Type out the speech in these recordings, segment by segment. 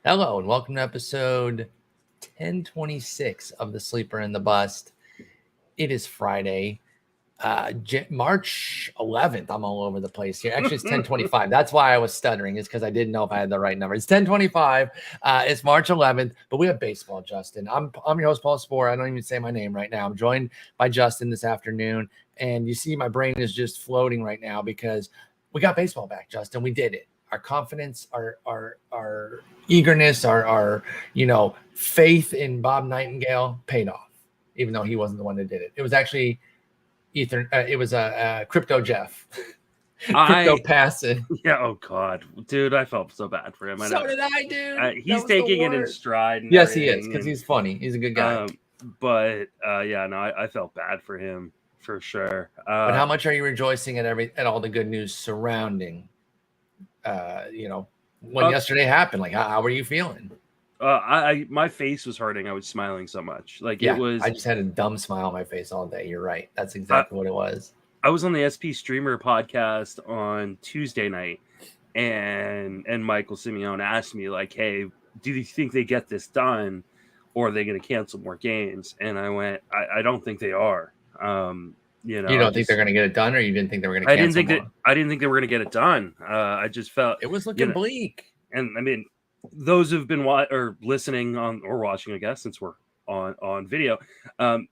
Hello and welcome to episode 1026 of The Sleeper and the Bust. It is Friday, March 11th. I'm all over the place here. Actually, it's 1025. That's why I was stuttering. It's because I didn't know if I had the right number. It's 1025. It's March 11th, but we have baseball, Justin. I'm your host, Paul Sporer. I don't even say my name right now. I'm joined by Justin this afternoon, and you see my brain is just floating right now because we got baseball back, Justin. We did it. Our confidence, our eagerness, our faith in Bob Nightingale paid off, even though he wasn't the one that did it. It was actually Ether. It was a Crypto Jeff, Crypto Passing. Yeah. Oh God, dude, I felt so bad for him. So did I, dude. He's taking it in stride. Yes, he is, because he's funny. He's a good guy. I felt bad for him for sure. But how much are you rejoicing at all the good news surrounding? When yesterday happened, like how were you feeling? My face was hurting. I was smiling so much. It was. I just had a dumb smile on my face all day. You're right. That's exactly what it was. I was on the SP Streamer podcast on Tuesday night, and Michael Simeone asked me like, "Hey, do you think they get this done, or are they going to cancel more games?" And I went, "I don't think they are." You don't think they're going to get it done, or you didn't think they were going to cancel I didn't think they were going to get it done. I just felt it was looking bleak. And I mean, those who've been listening on or watching, I guess, since we're on video,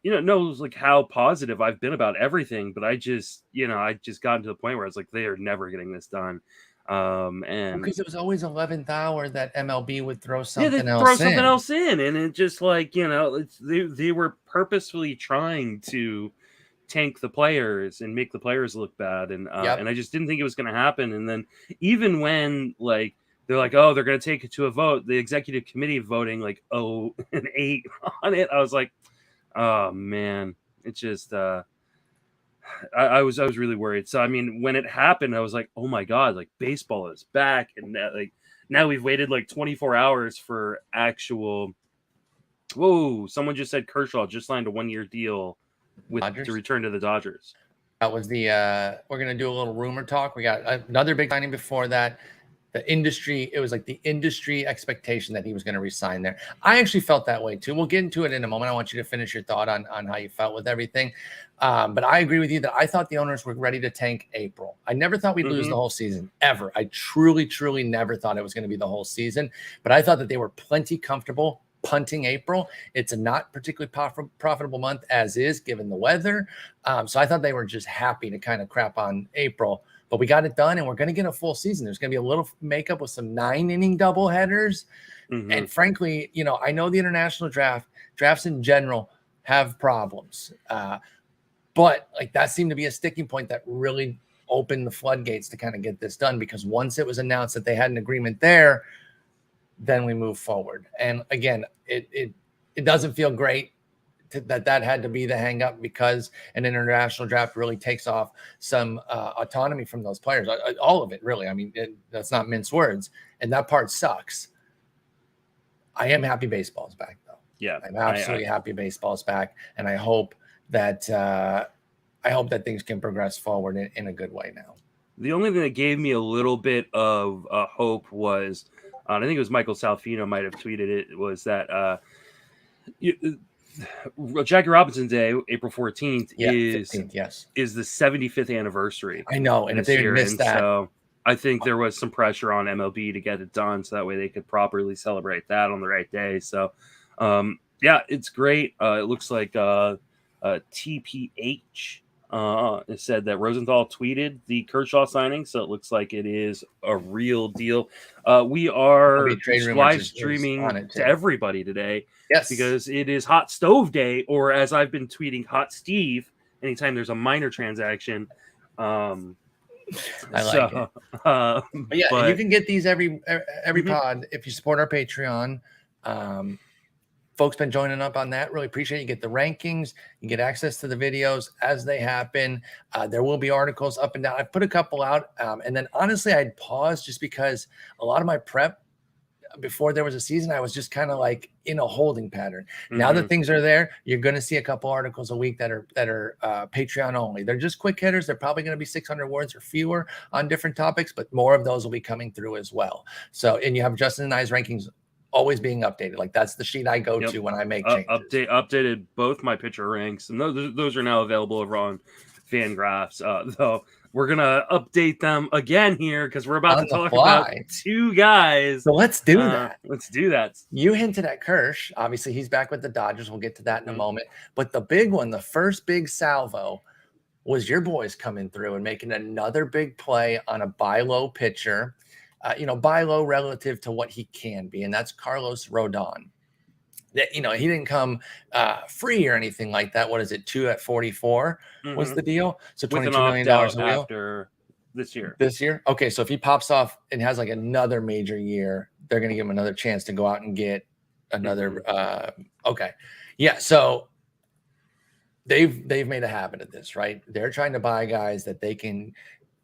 knows like how positive I've been about everything. But I just gotten to the point where it's like they are never getting this done. And because it was always 11th hour that MLB would throw something else in, and it just they were purposefully trying to tank the players and make the players look bad, and I just didn't think it was going to happen. And then even when they're like, oh, they're going to take it to a vote, the executive committee voting 8 on it, I was like, oh man, it's just I was really worried. So I mean, when it happened, I was like, oh my god, baseball is back, and now we've waited 24 hours for actual. Whoa! Someone just said Kershaw just signed a 1-year deal to return to the Dodgers. That was we're going to do a little rumor talk. We got another big signing before that. The industry expectation that he was going to resign there. I actually felt that way too. We'll get into it in a moment. I want you to finish your thought on how you felt with everything. But I agree with you that I thought the owners were ready to tank April. I never thought we'd lose the whole season, ever. I truly, truly never thought it was going to be the whole season. But I thought that they were plenty comfortable punting April. It's a not particularly profitable month as is, given the weather. So I thought they were just happy to kind of crap on April. But we got it done, and we're going to get a full season. There's going to be a little makeup with some 9-inning doubleheaders. And frankly, I know the international drafts in general have problems. But that seemed to be a sticking point that really opened the floodgates to kind of get this done, because once it was announced that they had an agreement there, then we move forward. And again, it doesn't feel great that had to be the hang up, because an international draft really takes off some autonomy from those players. All of it, really. I mean, that's not mince words. And that part sucks. I am happy baseball's back, though. Yeah. I'm absolutely happy baseball's back. And I hope that things can progress forward in a good way now. The only thing that gave me a little bit of hope was, I think it was Michael Salfino might have tweeted it, was that Jackie Robinson Day, April 14th, is the 75th anniversary. I know, and if they missed that, so I think there was some pressure on MLB to get it done, so that way they could properly celebrate that on the right day. So, it's great. It looks like TPH said that Rosenthal tweeted the Kershaw signing, so it looks like it is a real deal. We are live streaming to everybody today, because it is Hot Stove Day, or as I've been tweeting, Hot Steve. Anytime there's a minor transaction, I like it. But you can get these every pod if you support our Patreon. Folks been joining up on that. Really appreciate it. You get the rankings. You get access to the videos as they happen. There will be articles up and down. I've put a couple out. And then honestly, I'd pause just because a lot of my prep before there was a season, I was just kind of in a holding pattern. Now that things are there, you're going to see a couple articles a week that are Patreon only. They're just quick hitters. They're probably going to be 600 words or fewer on different topics, but more of those will be coming through as well. So, and you have Justin and I's rankings always being updated. Like that's the sheet I go to when I make changes. Updated both my pitcher ranks, and those are now available over on FanGraphs. Though we're gonna update them again here because we're about to talk about two guys. So let's do that. Let's do that. You hinted at Kersh. Obviously, he's back with the Dodgers. We'll get to that in a moment. But the big one, the first big salvo, was your boys coming through and making another big play on a buy low pitcher. Buy low relative to what he can be, and that's Carlos Rodon. He didn't come free or anything like that. What is it? 2 at 44 was the deal. So $22 million after this year. This year, okay. So if he pops off and has like another major year, they're going to give him another chance to go out and get another. Okay, yeah. So they've made a habit of this, right? They're trying to buy guys that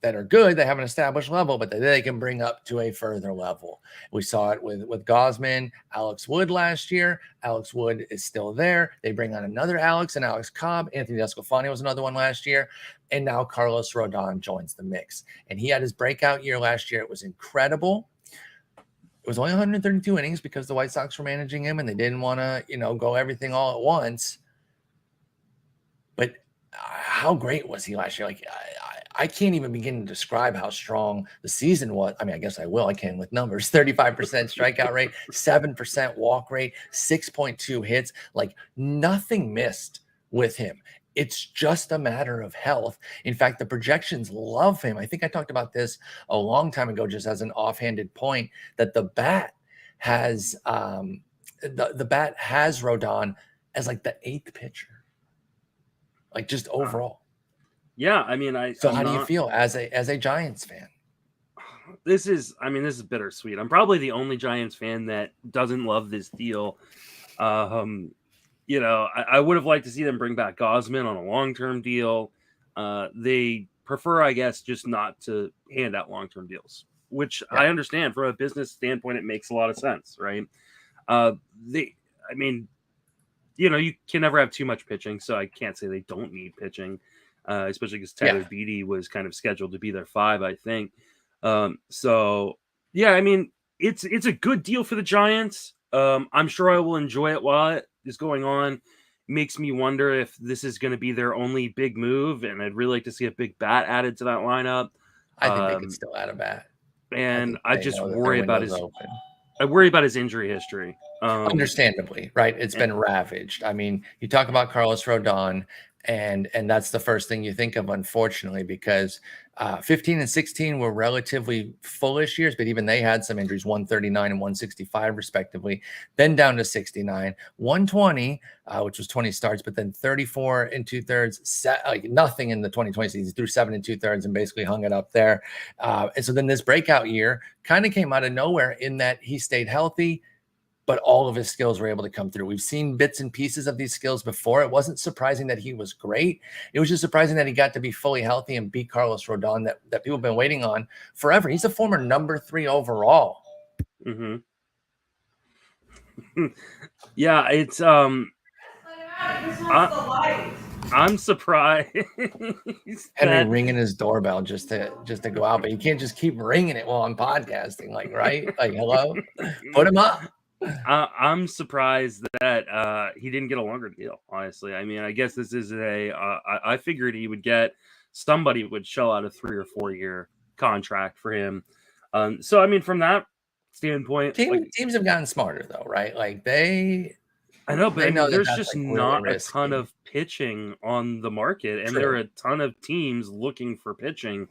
that are good, they have an established level, but that they can bring up to a further level. We saw it with Gausman, Alex Wood last year. Alex Wood is still there. They bring on another Alex and Alex Cobb. Anthony Desclafani was another one last year. And now Carlos Rodon joins the mix. And he had his breakout year last year. It was incredible. It was only 132 innings because the White Sox were managing him and they didn't want to, go everything all at once. But how great was he last year? Like, I can't even begin to describe how strong the season was. I mean, I guess I will. I can with numbers. 35% strikeout rate, 7% walk rate, 6.2 hits. Like nothing missed with him. It's just a matter of health. In fact, the projections love him. I think I talked about this a long time ago, just as an offhanded point, that the bat has the bat has Rodon as like the 8th pitcher. Like just overall. Yeah, I mean, how do you feel as a Giants fan? This is bittersweet. I'm probably the only Giants fan that doesn't love this deal. I would have liked to see them bring back Gausman on a long-term deal. They prefer, I guess, just not to hand out long-term deals, which I understand from a business standpoint. It makes a lot of sense, right? You can never have too much pitching, so I can't say they don't need pitching. Especially because Tyler Beede was kind of scheduled to be their 5, I think. It's a good deal for the Giants. I'm sure I will enjoy it while it is going on. Makes me wonder if this is going to be their only big move, and I'd really like to see a big bat added to that lineup. I think they could still add a bat. And I just worry about his injury history. Understandably, right? It's been ravaged. I mean, you talk about Carlos Rodon, and that's the first thing you think of, unfortunately, because 15 and 16 were relatively foolish years, but even they had some injuries, 139 and 165 respectively, then down to 69, 120, which was 20 starts, but then 34 and 2/3, like nothing in the 2020 season, threw 7 and 2/3 and basically hung it up there. And so then this breakout year kind of came out of nowhere in that he stayed healthy, but all of his skills were able to come through. We've seen bits and pieces of these skills before. It wasn't surprising that he was great. It was just surprising that he got to be fully healthy and beat Carlos Rodon that people have been waiting on forever. He's a former number 3 overall. Mm-hmm. Yeah, it's I'm surprised. Henry ringing his doorbell just to go out, but you can't just keep ringing it while I'm podcasting, like, right? Like, hello, put him up. I'm surprised that he didn't get a longer deal, honestly. I mean, I guess this is I figured he would get somebody would shell out a 3 or 4 year contract for him. So, I mean, from that standpoint, teams have gotten smarter, though, right? Like there's just not really a ton of pitching on the market, and there are a ton of teams looking for pitching.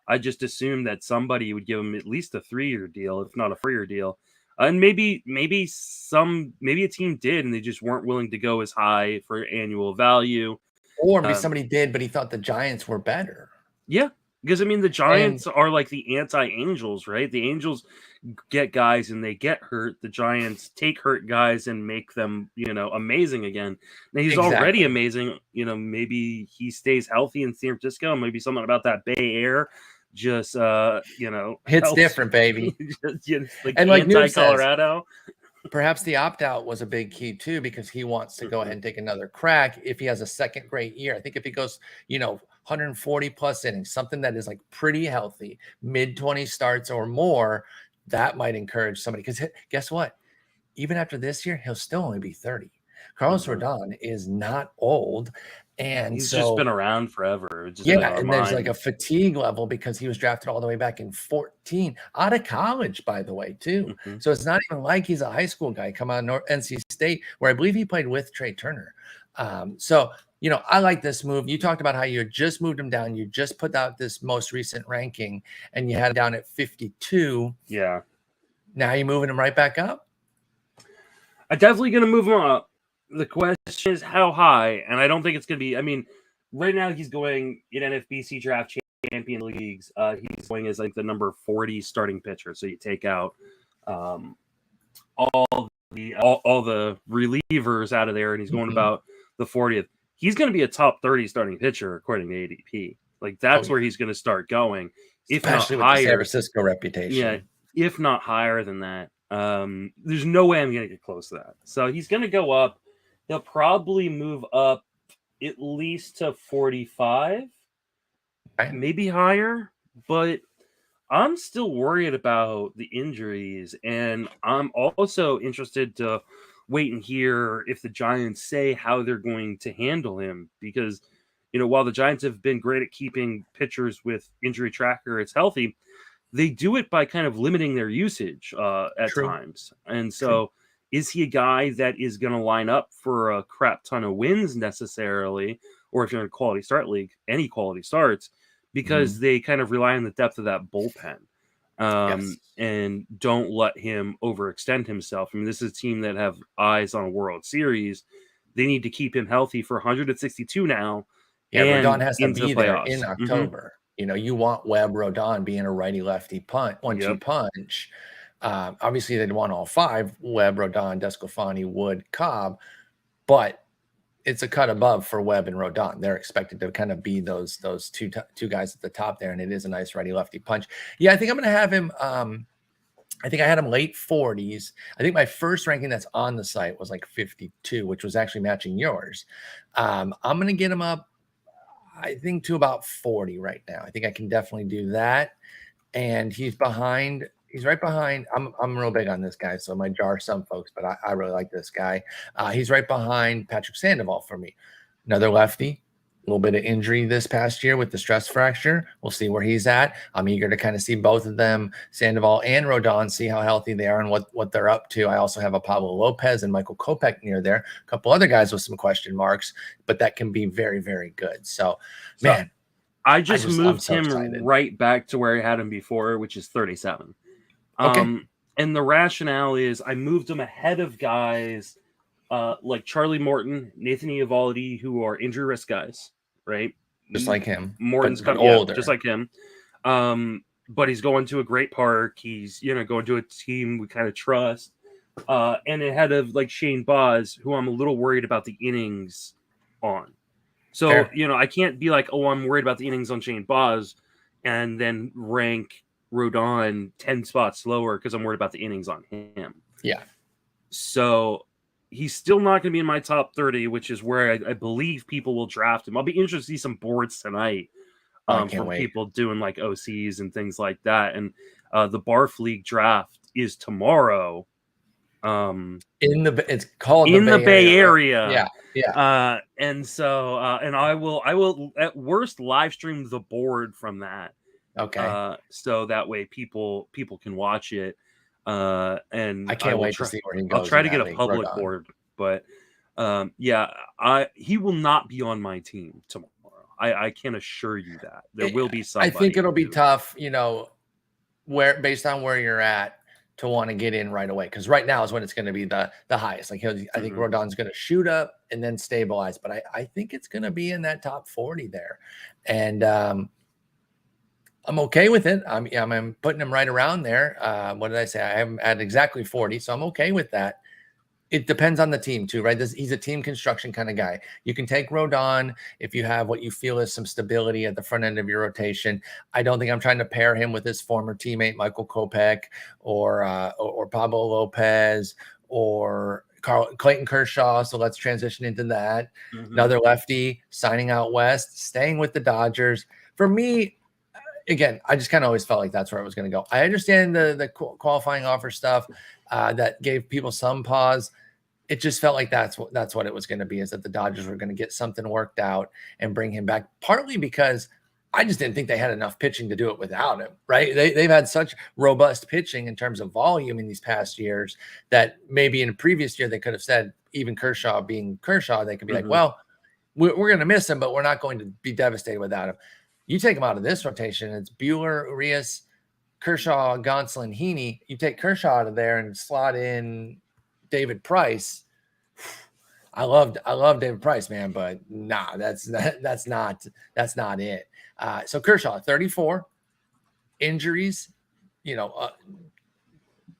I just assumed that somebody would give him at least a 3-year deal, if not a 4-year deal. And maybe a team did, and they just weren't willing to go as high for annual value. Or maybe somebody did, but he thought the Giants were better. Yeah, because I mean, the Giants are like the anti-Angels, right? The Angels get guys and they get hurt. The Giants take hurt guys and make them, amazing again. Now he's already amazing. Maybe he stays healthy in San Francisco. Maybe something about that Bay Air just hits helps. Different, baby. Like anti-Colorado. Perhaps the opt-out was a big key too, because he wants to go ahead and take another crack if he has a second great year. I think if he goes 140 plus innings, something that is like pretty healthy, mid-20 starts or more, that might encourage somebody. Because guess what, even after this year, he'll still only be 30. Carlos Rodon is not old. And he's so, just been around forever. Just yeah, and there's like a fatigue level because he was drafted all the way back in 14 out of college, by the way, too. So it's not even like he's a high school guy come out of NC State, where I believe he played with Trey Turner. So, you know, I like this move. You talked about how you just moved him down. You just put out this most recent ranking, and you had him down at 52. Yeah. Now you're moving him right back up? I'm definitely going to move him up. The question is how high, and I don't think it's going to be. I mean, right now he's going in NFBC draft champion leagues. He's going as like the number 40 starting pitcher. So you take out all the relievers out of there, and he's going about the 40th. He's going to be a top 30 starting pitcher according to ADP. Like that's where he's going to start going, especially if not with higher. the San Francisco reputation. Yeah, if not higher than that. There's no way I'm going to get close to that. So he's going to go up. He'll probably move up at least to 45, maybe higher. But I'm still worried about the injuries, and I'm also interested to wait and hear if the Giants say how they're going to handle him. Because, you know, while the Giants have been great at keeping pitchers with injury tracker, it's healthy, they do it by kind of limiting their usage at times. And so is he a guy that is going to line up for a crap ton of wins necessarily? Or if you're in a quality start league, any quality starts, because they kind of rely on the depth of that bullpen and don't let him overextend himself. I mean, this is a team that have eyes on a World Series. They need to keep him healthy for 162 now. Yeah, Rodon has to be there in October. You know, you want Webb, Rodon being a righty-lefty punch, 1-2 punch. Obviously, they'd want all five: Webb, Rodon, Desclafani, Wood, Cobb. But it's a cut above for Webb and Rodon. They're expected to kind of be those two guys at the top there, and it is a nice righty-lefty punch. Yeah, I think I'm going to have him. I think I had him late 40s. I think my first ranking that's on the site was like 52, which was actually matching yours. I'm going to get him up, I think, to about 40 right now. I think I can definitely do that. And he's behind. He's right behind. I'm real big on this guy, so it might jar some folks, but I really like this guy. He's right behind Patrick Sandoval for me. Another lefty, a little bit of injury this past year with the stress fracture. We'll see where he's at. I'm eager to kind of see both of them, Sandoval and Rodon, see how healthy they are and what they're up to. I also have a Pablo Lopez and Michael Kopech near there. A couple other guys with some question marks, but that can be very, very good. So man, I just moved him right back to where I had him before, which is 37. And the rationale is I moved him ahead of guys like Charlie Morton, Nathan Eovaldi, who are injury risk guys, right? Just like him. Morton's coming older, just like him. But he's going to a great park. He's going to a team we kind of trust. And ahead of like Shane Baz, who I'm a little worried about the innings on. So I can't be like, oh, I'm worried about the innings on Shane Baz, and then rank Rodon 10 spots lower because I'm worried about the innings on him. Yeah. So he's still not going to be in my top 30, which is where I believe people will draft him. I'll be interested to see some boards tonight from people doing like OCs and things like that. And the Barf League draft is tomorrow. It's called in the Bay Area. Yeah. And so and I will at worst live stream the board from that. Okay. So that way people can watch it. And I can't wait to see where he goes. I'll try to get a public board, but he will not be on my team tomorrow. I can assure you that there will be somebody. I think it'll be tough, based on where you're at, to want to get in right away, because right now is when it's going to be the highest. Like I think Rodon's going to shoot up and then stabilize, but I think it's going to be in that top 40 there, and I'm okay with it. I'm putting him right around there. What did I say? I have him at exactly 40, so I'm okay with that. It depends on the team too, right? He's a team construction kind of guy. You can take Rodon if you have what you feel is some stability at the front end of your rotation. I don't think I'm trying to pair him with his former teammate Michael Kopech or Pablo Lopez or Clayton Kershaw. So let's transition into that. Another lefty signing out west, staying with the Dodgers. For me, again, I just kind of always felt like that's where it was going to go. I understand the qualifying offer stuff that gave people some pause. It just felt like that's what it was going to be, is that the Dodgers were going to get something worked out and bring him back, partly because I just didn't think they had enough pitching to do it without him, right? They've had such robust pitching in terms of volume in these past years that maybe in a previous year they could have said, even Kershaw being Kershaw, they could be like, well, we're going to miss him, but we're not going to be devastated without him. You take him out of this rotation, it's Buehler, Urias, Kershaw, Gonsolin, Heaney. You take Kershaw out of there and slot in David Price. I love David Price, man, but nah, that's not it. So Kershaw, 34, injuries,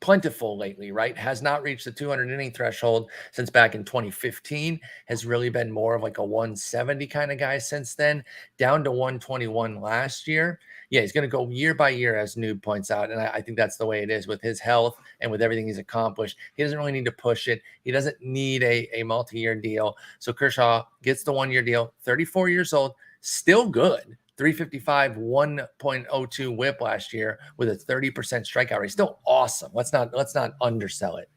plentiful lately, right? Has not reached the 200 inning threshold since back in 2015. Has really been more of like a 170 kind of guy since then, down to 121 last year. Yeah, he's going to go year by year, as Noob points out. And I think that's the way it is with his health and with everything he's accomplished. He doesn't really need to push it. He doesn't need a multi-year deal. So Kershaw gets the 1 year deal, 34 years old, still good. 355, 1.02 whip last year with a 30% strikeout rate. Still awesome. Let's not undersell it.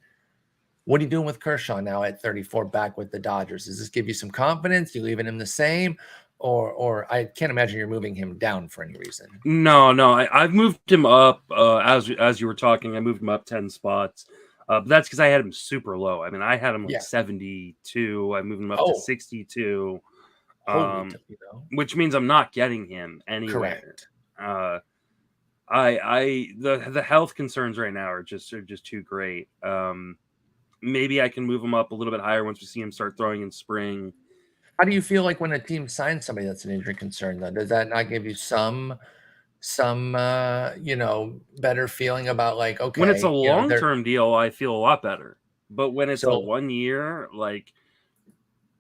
What are you doing with Kershaw now at 34 back with the Dodgers? Does this give you some confidence? You leaving him the same? Or I can't imagine you're moving him down for any reason. No, I've moved him up as you were talking. I moved him up 10 spots. But that's because I had him super low. I mean, I had him like 72. I moved him up to 62. Which means I'm not getting him anywhere. Correct. The health concerns right now are just too great. Maybe I can move him up a little bit higher once we see him start throwing in spring. How do you feel like when a team signs somebody that's an injury concern, though? Does that not give you some better feeling about, like, okay, when it's a long-term deal, I feel a lot better. But when it's a 1 year, like,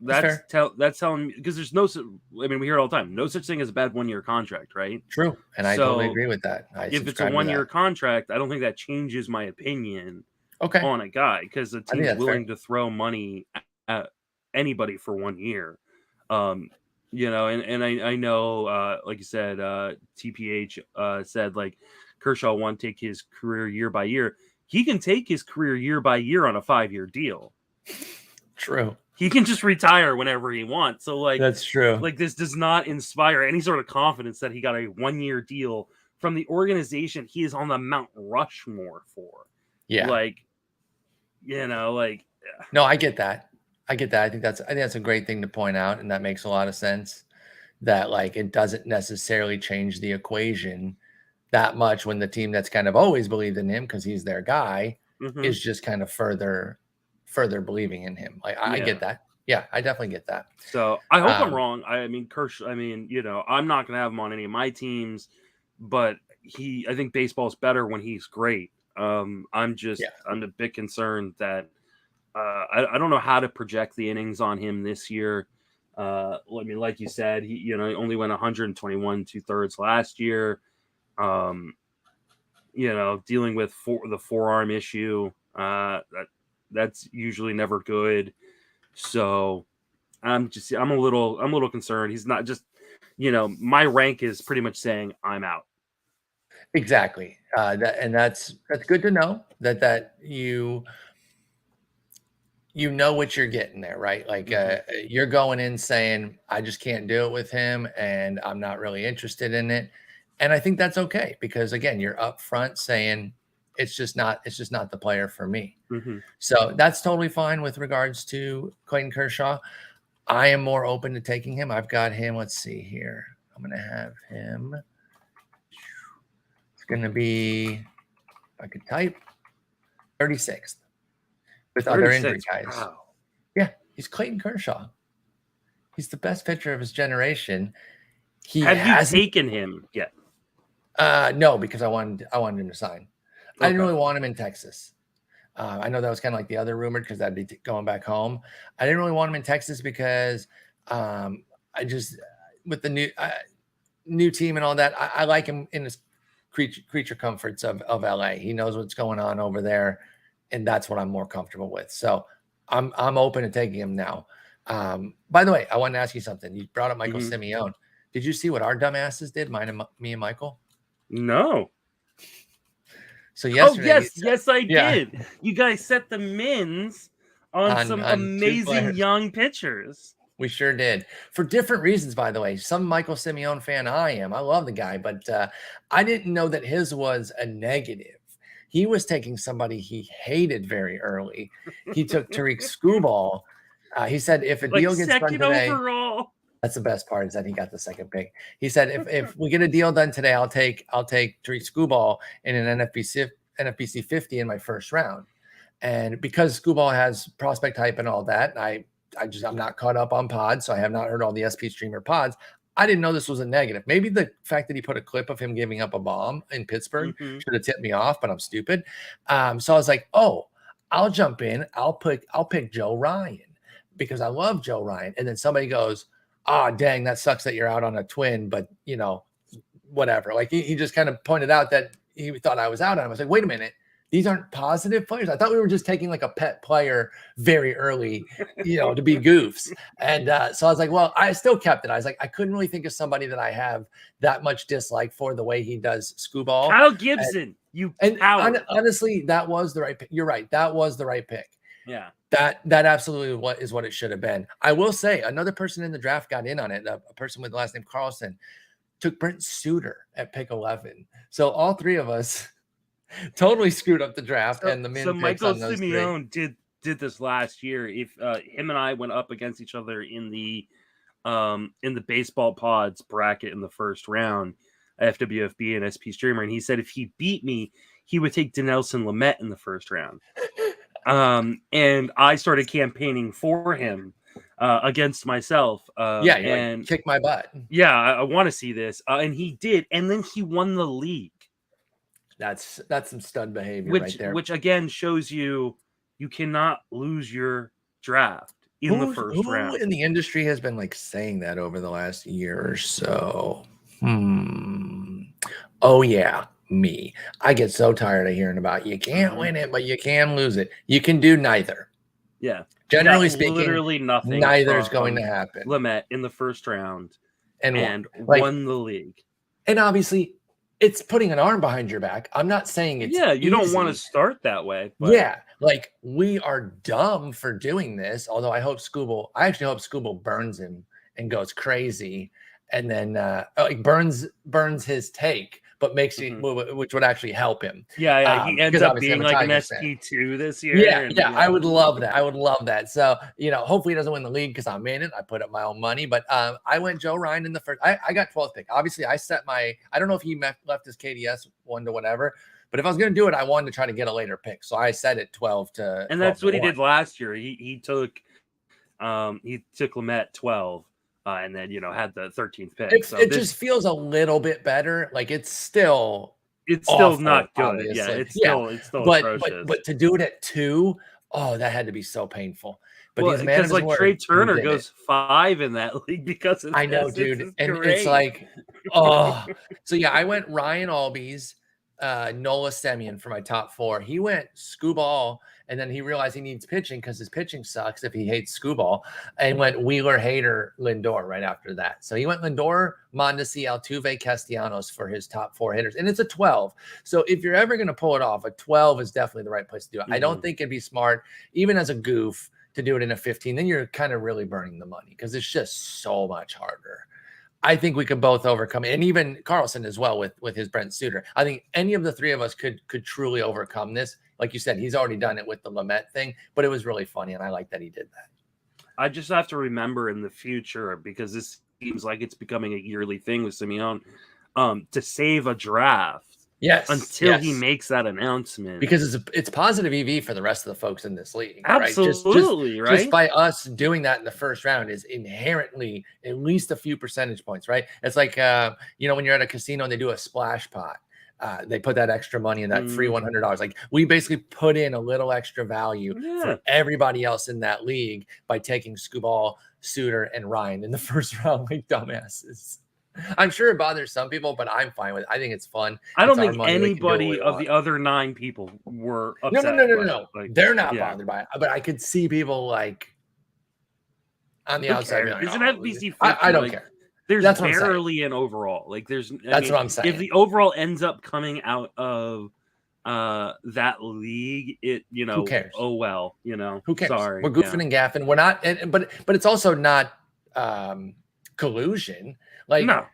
that's telling me, because there's no, I mean, we hear it all the time, no such thing as a bad 1 year contract, right? True. And I totally agree with that. If it's a 1 year contract, I don't think that changes my opinion on a guy, because the team's willing to throw money at anybody for 1 year. And I know, like you said, TPH said, like, Kershaw won't take his career year by year. He can take his career year by year on a 5-year deal. True. He can just retire whenever he wants. So, like, that's true. Like, this does not inspire any sort of confidence that he got a 1 year deal from the organization he is on the Mount Rushmore for. Yeah. Like, no, I get that. I think that's a great thing to point out, and that makes a lot of sense. That, like, it doesn't necessarily change the equation that much when the team that's kind of always believed in him because he's their guy is just kind of further believing in him. Like, I get that. Yeah, I definitely get that. So I hope I'm wrong. I mean, Kershaw, I'm not going to have him on any of my teams, but I think baseball's better when he's great. I'm a bit concerned that I don't know how to project the innings on him this year. I mean, like you said, he only went 121 2/3 last year. Dealing with the forearm issue, that's usually never good. So I'm a little concerned. He's not just, my rank is pretty much saying I'm out. Exactly. That's good to know that you know what you're getting there, right? Like, you're going in saying, I just can't do it with him and I'm not really interested in it. And I think that's okay, because again, you're upfront saying it's just not the player for me. So that's totally fine with regards to Clayton Kershaw. I am more open to taking him. I've got him. Let's see here. I'm going to have him. It's going to be, if I could type, 36th. With other injury guys. Wow. Yeah, he's Clayton Kershaw. He's the best pitcher of his generation. Have you taken him yet? No, because I wanted him to sign. I didn't really want him in Texas. I know that was kind of like the other rumored, because that'd be going back home. I didn't really want him in Texas because I just, with the new team and all that, I like him in his creature comforts of LA. He knows what's going on over there, and that's what I'm more comfortable with. So I'm open to taking him now. By the way, I wanted to ask you something. You brought up Michael Simeone. Did you see what our dumbasses did, me and Michael? No. So yesterday, yes, I did. You guys set the mins on some amazing young pitchers. We sure did, for different reasons, by the way. Some Michael Simeone fan I am. I love the guy, but I didn't know that his was a negative. He was taking somebody he hated very early. He took Tariq Skubal. He said if a deal gets done today, overall. That's the best part, is that he got the second pick. He said if we get a deal done today, I'll take Tariq Skubal in an NFBC 50 in my first round. And because Skubal has prospect hype and all that, I'm not caught up on pods, so I have not heard all the SP streamer pods. I didn't know this was a negative. Maybe the fact that he put a clip of him giving up a bomb in Pittsburgh should have tipped me off, but I'm stupid. So I was like, oh, I'll jump in. I'll pick Joe Ryan because I love Joe Ryan. And then somebody goes, ah, dang, that sucks that you're out on a twin, but whatever. Like he just kind of pointed out that he thought I was out on him. I was like, wait a minute. These aren't positive players. I thought we were just taking like a pet player very early, to be goofs. And so I was like, well, I still kept it. I was like, I couldn't really think of somebody that I have that much dislike for the way he does Skubal. Kyle Gibson, honestly, that was the right pick. You're right. That was the right pick. Yeah. That absolutely is what it should have been. I will say another person in the draft got in on it. A person with the last name Carlson took Brent Suter at pick 11. So all three of us totally screwed up the draft and the min. So Michael Simeone did this last year. If him and I went up against each other in the baseball pods bracket in the first round, FWFB and SP streamer, and he said if he beat me, he would take Dinelson Lamet in the first round. And I started campaigning for him against myself. And kick my butt. Yeah, I want to see this. And he did, and then he won the league. That's some stud behavior right there. Which again shows you cannot lose your draft in the first round. Who in the industry has been like saying that over the last year or so? Oh yeah, me. I get so tired of hearing about you can't win it, but you can lose it. You can do neither. Yeah. Generally speaking, literally nothing. Neither's going to happen. Lamet in the first round and won the league. And obviously, it's putting an arm behind your back. I'm not saying it's you don't want to start that way. But. Yeah, like we are dumb for doing this. Although I actually hope Skubal burns him and goes crazy, and then burns his take, but makes you, which would actually help him. Yeah, he ends up being like an SP2 this year. Yeah, I would love that. So hopefully he doesn't win the league because I'm in it. I put up my own money, but I went Joe Ryan in the first. I got 12th pick. Obviously, I set I don't know if he left his KDS 1 to whatever, but if I was going to do it, I wanted to try to get a later pick. So I set it 12 to. And that's what he did last year. He took Lamet 12. And then had the 13th pick. It just feels a little bit better. Like it's still not good. Obviously. Yeah, it's still atrocious. But to do it at 2, that had to be so painful. But because like Trey Turner goes 5 in that league because of I know, dude, and great. It's like So yeah, I went Ryan Albies, Nola Semien for my top 4. He went Skubal. And then he realized he needs pitching because his pitching sucks if he hates Skubal, and went Wheeler, Hader, Lindor right after that. So he went Lindor, Mondesi, Altuve, Castellanos for his top 4 hitters. And it's a 12. So if you're ever going to pull it off, a 12 is definitely the right place to do it. I don't think it'd be smart, even as a goof, to do it in a 15. Then you're kind of really burning the money because it's just so much harder. I think we could both overcome it. And even Carlson as well with his Brent Suter. I think any of the three of us could truly overcome this. Like you said, he's already done it with the Lamet thing, but it was really funny, and I like that he did that. I just have to remember in the future, because this seems like it's becoming a yearly thing with Simeone, to save a draft. Yes. Until he makes that announcement. Because it's positive EV for the rest of the folks in this league. Absolutely, right? Just by us doing that in the first round is inherently at least a few percentage points, right? It's like, when you're at a casino and they do a splash pot. They put that extra money in that free $100. Like we basically put in a little extra value for everybody else in that league by taking Skubal, Suter, and Ryan in the first round like dumbasses. I'm sure it bothers some people, but I'm fine with it. I think it's fun. I don't think anybody of the other 9 people were upset. No. Like, they're not bothered by it. But I could see people like on the outside. It's an FBC 50. I don't care. There's That's what I'm saying. barely an overall. Like That's what I'm saying. If the overall ends up coming out of that league, Who cares? oh well, Who cares? sorry. We're goofing and gaffing. We're not, but it's also not collusion. Like, No.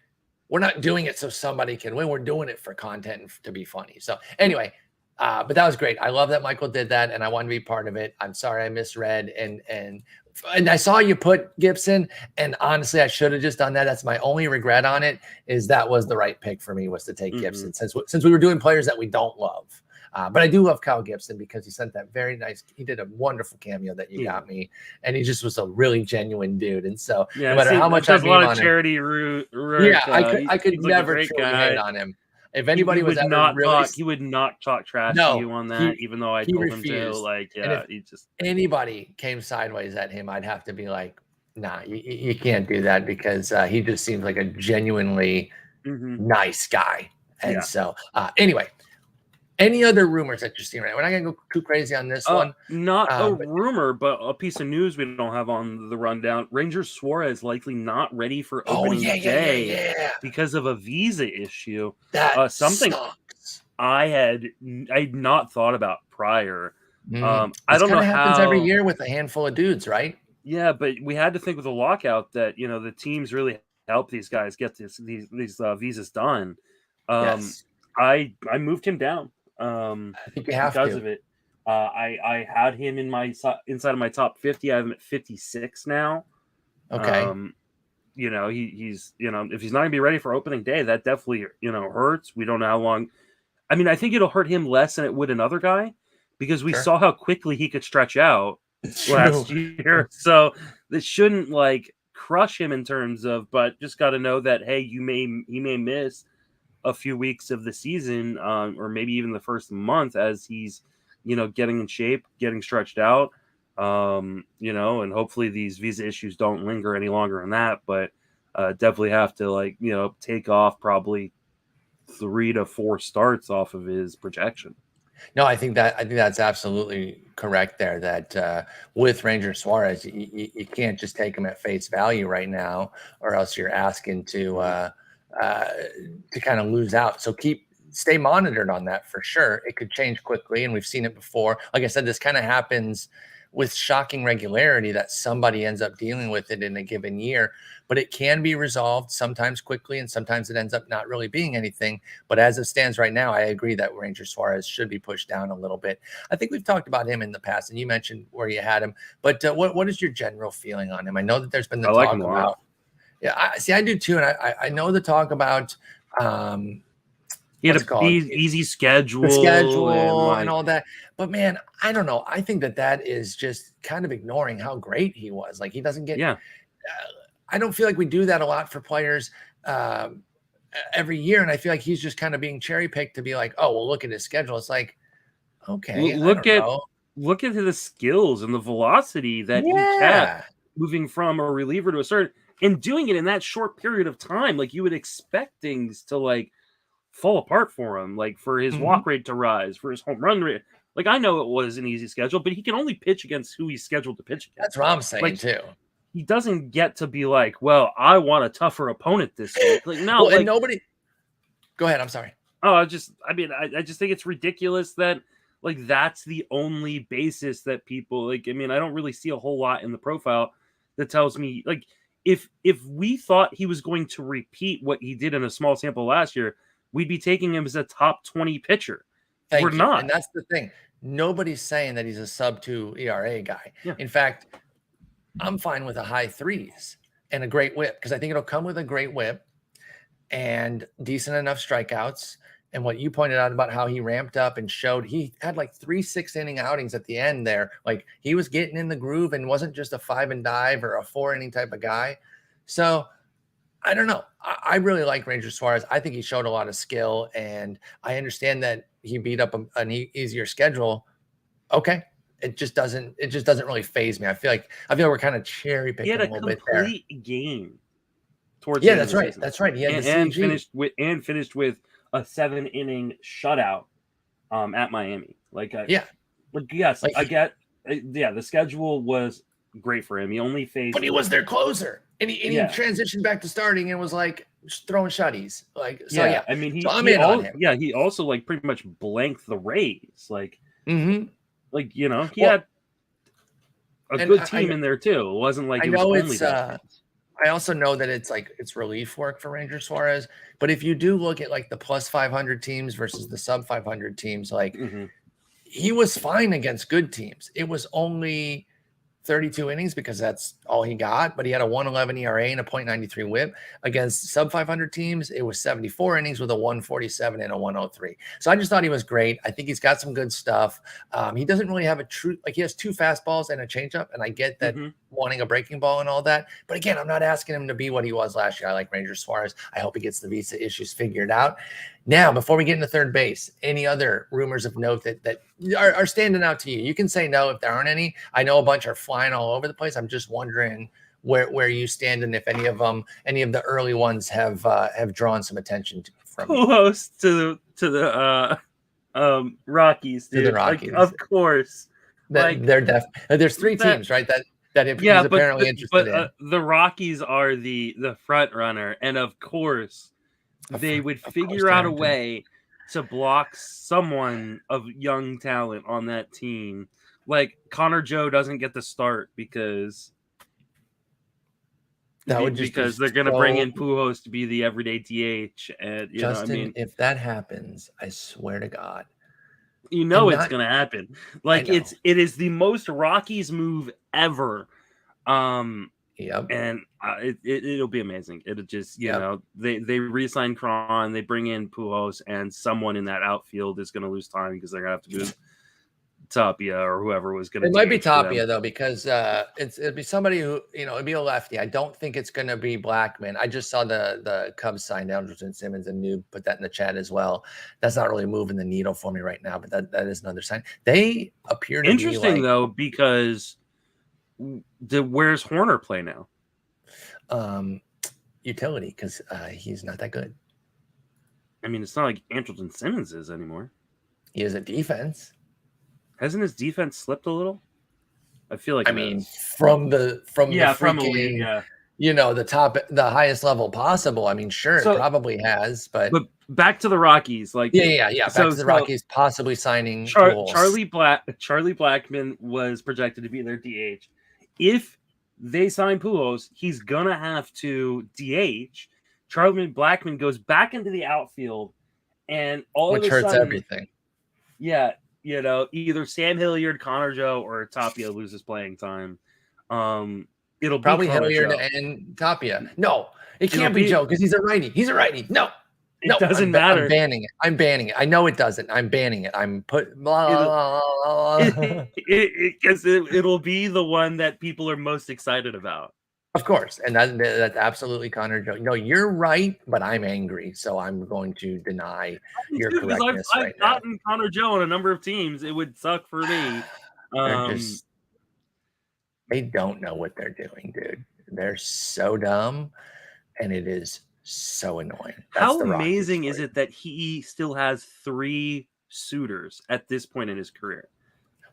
we're not doing it so somebody can win. We're doing it for content and to be funny. So anyway, but that was great. I love that Michael did that, and I wanted to be part of it. I'm sorry I misread, and I saw you put Gibson, and honestly, I should have just done that. That's my only regret on it, is that was the right pick for me, was to take Gibson, since we were doing players that we don't love. But I do love Kyle Gibson because he sent that very nice. He did a wonderful cameo that you got me, and he just was a really genuine dude. And so, no matter how much I does a lot of charity route, I could never truly hate on him. If anybody was ever really, he would not talk trash to you on that, even though I told him to. Like, yeah, he just anybody came sideways at him, I'd have to be like, nah, you can't do that, because he just seems like a genuinely nice guy. And so, anyway. Any other rumors that you're seeing right now? We're not going to go too crazy on this one. Not a rumor, but a piece of news we don't have on the rundown. Ranger Suarez likely not ready for opening day because of a visa issue. That something sucks. I'd not thought about prior. I don't know how. Happens every year with a handful of dudes, right? Yeah, but we had to think with the lockout that the teams really help these guys get these visas done. Yes. I moved him down. I think you have because to. of it. I had him in inside of my top 50. I have him at 56 now. Okay. He's if he's not gonna be ready for opening day, that definitely hurts. We don't know how long. I mean, I think it'll hurt him less than it would another guy, because we saw how quickly he could stretch out last year. So this shouldn't crush him in terms of, but just got to know that, hey, he may miss a few weeks of the season, or maybe even the first month, as he's, getting in shape, getting stretched out, and hopefully these visa issues don't linger any longer than that. But definitely have to take off probably 3 to 4 starts off of his projection. No, I think that's absolutely correct there. That with Ranger Suarez, you can't just take him at face value right now, or else you're asking to kind of lose out. So stay monitored on that for sure. It could change quickly, and we've seen it before. Like I said, this kind of happens with shocking regularity, that somebody ends up dealing with it in a given year, but it can be resolved sometimes quickly, and sometimes it ends up not really being anything. But as it stands right now, I agree that Ranger Suarez should be pushed down a little bit. I think we've talked about him in the past, and you mentioned where you had him, but what is your general feeling on him? I know that there's been the talk about. Yeah, I do too, and I know the talk about he had an easy schedule, and all that. But man, I don't know. I think that is just kind of ignoring how great he was. Like, he doesn't get. Yeah. I don't feel like we do that a lot for players every year, and I feel like he's just kind of being cherry picked to be like, oh, well, look at his schedule. It's like, okay, look at the skills and the velocity that he kept moving from a reliever to a starter, and doing it in that short period of time. Like, you would expect things to fall apart for him, for his walk rate to rise, for his home run rate. I know it was an easy schedule, but he can only pitch against who he's scheduled to pitch against. That's what I'm saying too. He doesn't get to be well, I want a tougher opponent this week. No, and nobody. Go ahead. I'm sorry. Oh, I just think it's ridiculous that that's the only basis that people I don't really see a whole lot in the profile that tells me if we thought he was going to repeat what he did in a small sample last year, we'd be taking him as a top 20 pitcher. We're not. And that's the thing. Nobody's saying that he's a sub-2 ERA guy. Yeah. In fact, I'm fine with a high 3s and a great whip, because I think it'll come with a great whip and decent enough strikeouts. And what you pointed out about how he ramped up and showed, he had 3 6-inning outings at the end there. He was getting in the groove and wasn't just a 5-and-dive or a 4-inning type of guy. So I don't know. I really like Ranger Suarez. I think he showed a lot of skill, and I understand that he beat up an easier schedule. Okay. It just doesn't really faze me. I feel like we're kind of cherry picking a little bit there. He had a complete game towards the end of the season. That's right. He had and finished with a 7-inning shutout at Miami. The schedule was great for him. He only faced, but he was their closer. and he transitioned back to starting and was like throwing shutties. Like, so yeah. I mean, I'm in on him. Yeah, he also like pretty much blanked the Rays. Like, like he had a good team in there too. It wasn't like it was only that. I also know that it's relief work for Ranger Suarez, but if you do look at like the plus 500 teams versus the sub 500 teams, like he was fine against good teams. It was only 32 innings because that's all he got, but he had a 1.11 ERA and a .93 WHIP. Against sub 500 teams, it was 74 innings with a 147 and a 103. So I just thought he was great. I think he's got some good stuff. He doesn't really have he has 2 fastballs and a changeup, and I get that wanting a breaking ball and all that. But again, I'm not asking him to be what he was last year. I like Ranger Suarez. I hope he gets the visa issues figured out. Now, before we get into third base, any other rumors of note that are standing out to you? You can say no if there aren't any. I know a bunch are flying all over the place. I'm just wondering where you stand and if any of the early ones have drawn some attention from Pujols to the Rockies, dude. To the Rockies, like, of course. There's 3 teams, right? That he's apparently interested in. The Rockies are the front runner, and of course they would figure out a way to block someone of young talent on that team. Like Connor Joe doesn't get the start because they're going to bring in Pujols to be the everyday DH. And Justin, if that happens, I swear to God, it's going to happen. Like it is the most Rockies move ever. And it'll be amazing. It'll just they re-sign Cron, they bring in Pujols, and someone in that outfield is going to lose time because they're going to have to move Tapia or whoever was going to. It might be Tapia though, because it'd be somebody who it'd be a lefty. I don't think it's going to be Blackman. I just saw the Cubs sign Andrelton Simmons, and Noob put that in the chat as well. That's not really moving the needle for me right now, but that is another sign. They appear to interesting be though, because where's Horner play now? Utility, because he's not that good. I mean, it's not like Andrelton Simmons is anymore. He is a defense. Hasn't his defense slipped a little? I feel like from the the highest level possible. I mean, sure, it probably has, but back to the Rockies, like back to the Rockies possibly signing Charlie Blackman was projected to be their DH. If they sign Pujols, he's gonna have to DH. Charlie Blackman goes back into the outfield, and which hurts everything. Yeah, either Sam Hilliard, Connor Joe, or Tapia loses playing time. It'll probably be Hilliard and Tapia. No, it can't be Joe because he's a righty. He's a righty. No. It doesn't matter. I'm banning it. I know it doesn't. I'm banning it. I'm put because it'll be the one that people are most excited about. Of course, and that's absolutely Connor Joe. No, you're right, but I'm angry, so I'm going to deny your correctness I've gotten Connor Joe on a number of teams. It would suck for me. They don't know what they're doing, dude. They're so dumb, and it is so annoying. How amazing is it that he still has 3 suitors at this point in his career?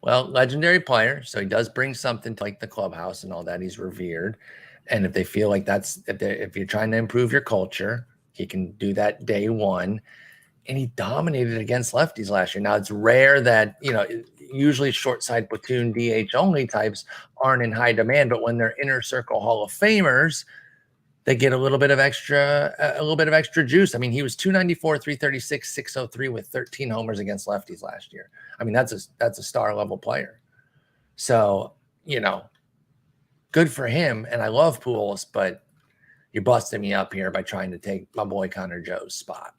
Well, legendary player, so he does bring something to like the clubhouse and all that. He's revered, and if they feel like if you're trying to improve your culture, he can do that day one. And he dominated against lefties last year. Now it's rare that usually short side platoon DH only types aren't in high demand, but when they're inner circle Hall of Famers, they get a little bit of extra juice. I mean, he was 294, 336, 603 with 13 homers against lefties last year. I mean, that's a star level player. So, good for him. And I love Pujols, but you're busting me up here by trying to take my boy Connor Joe's spot.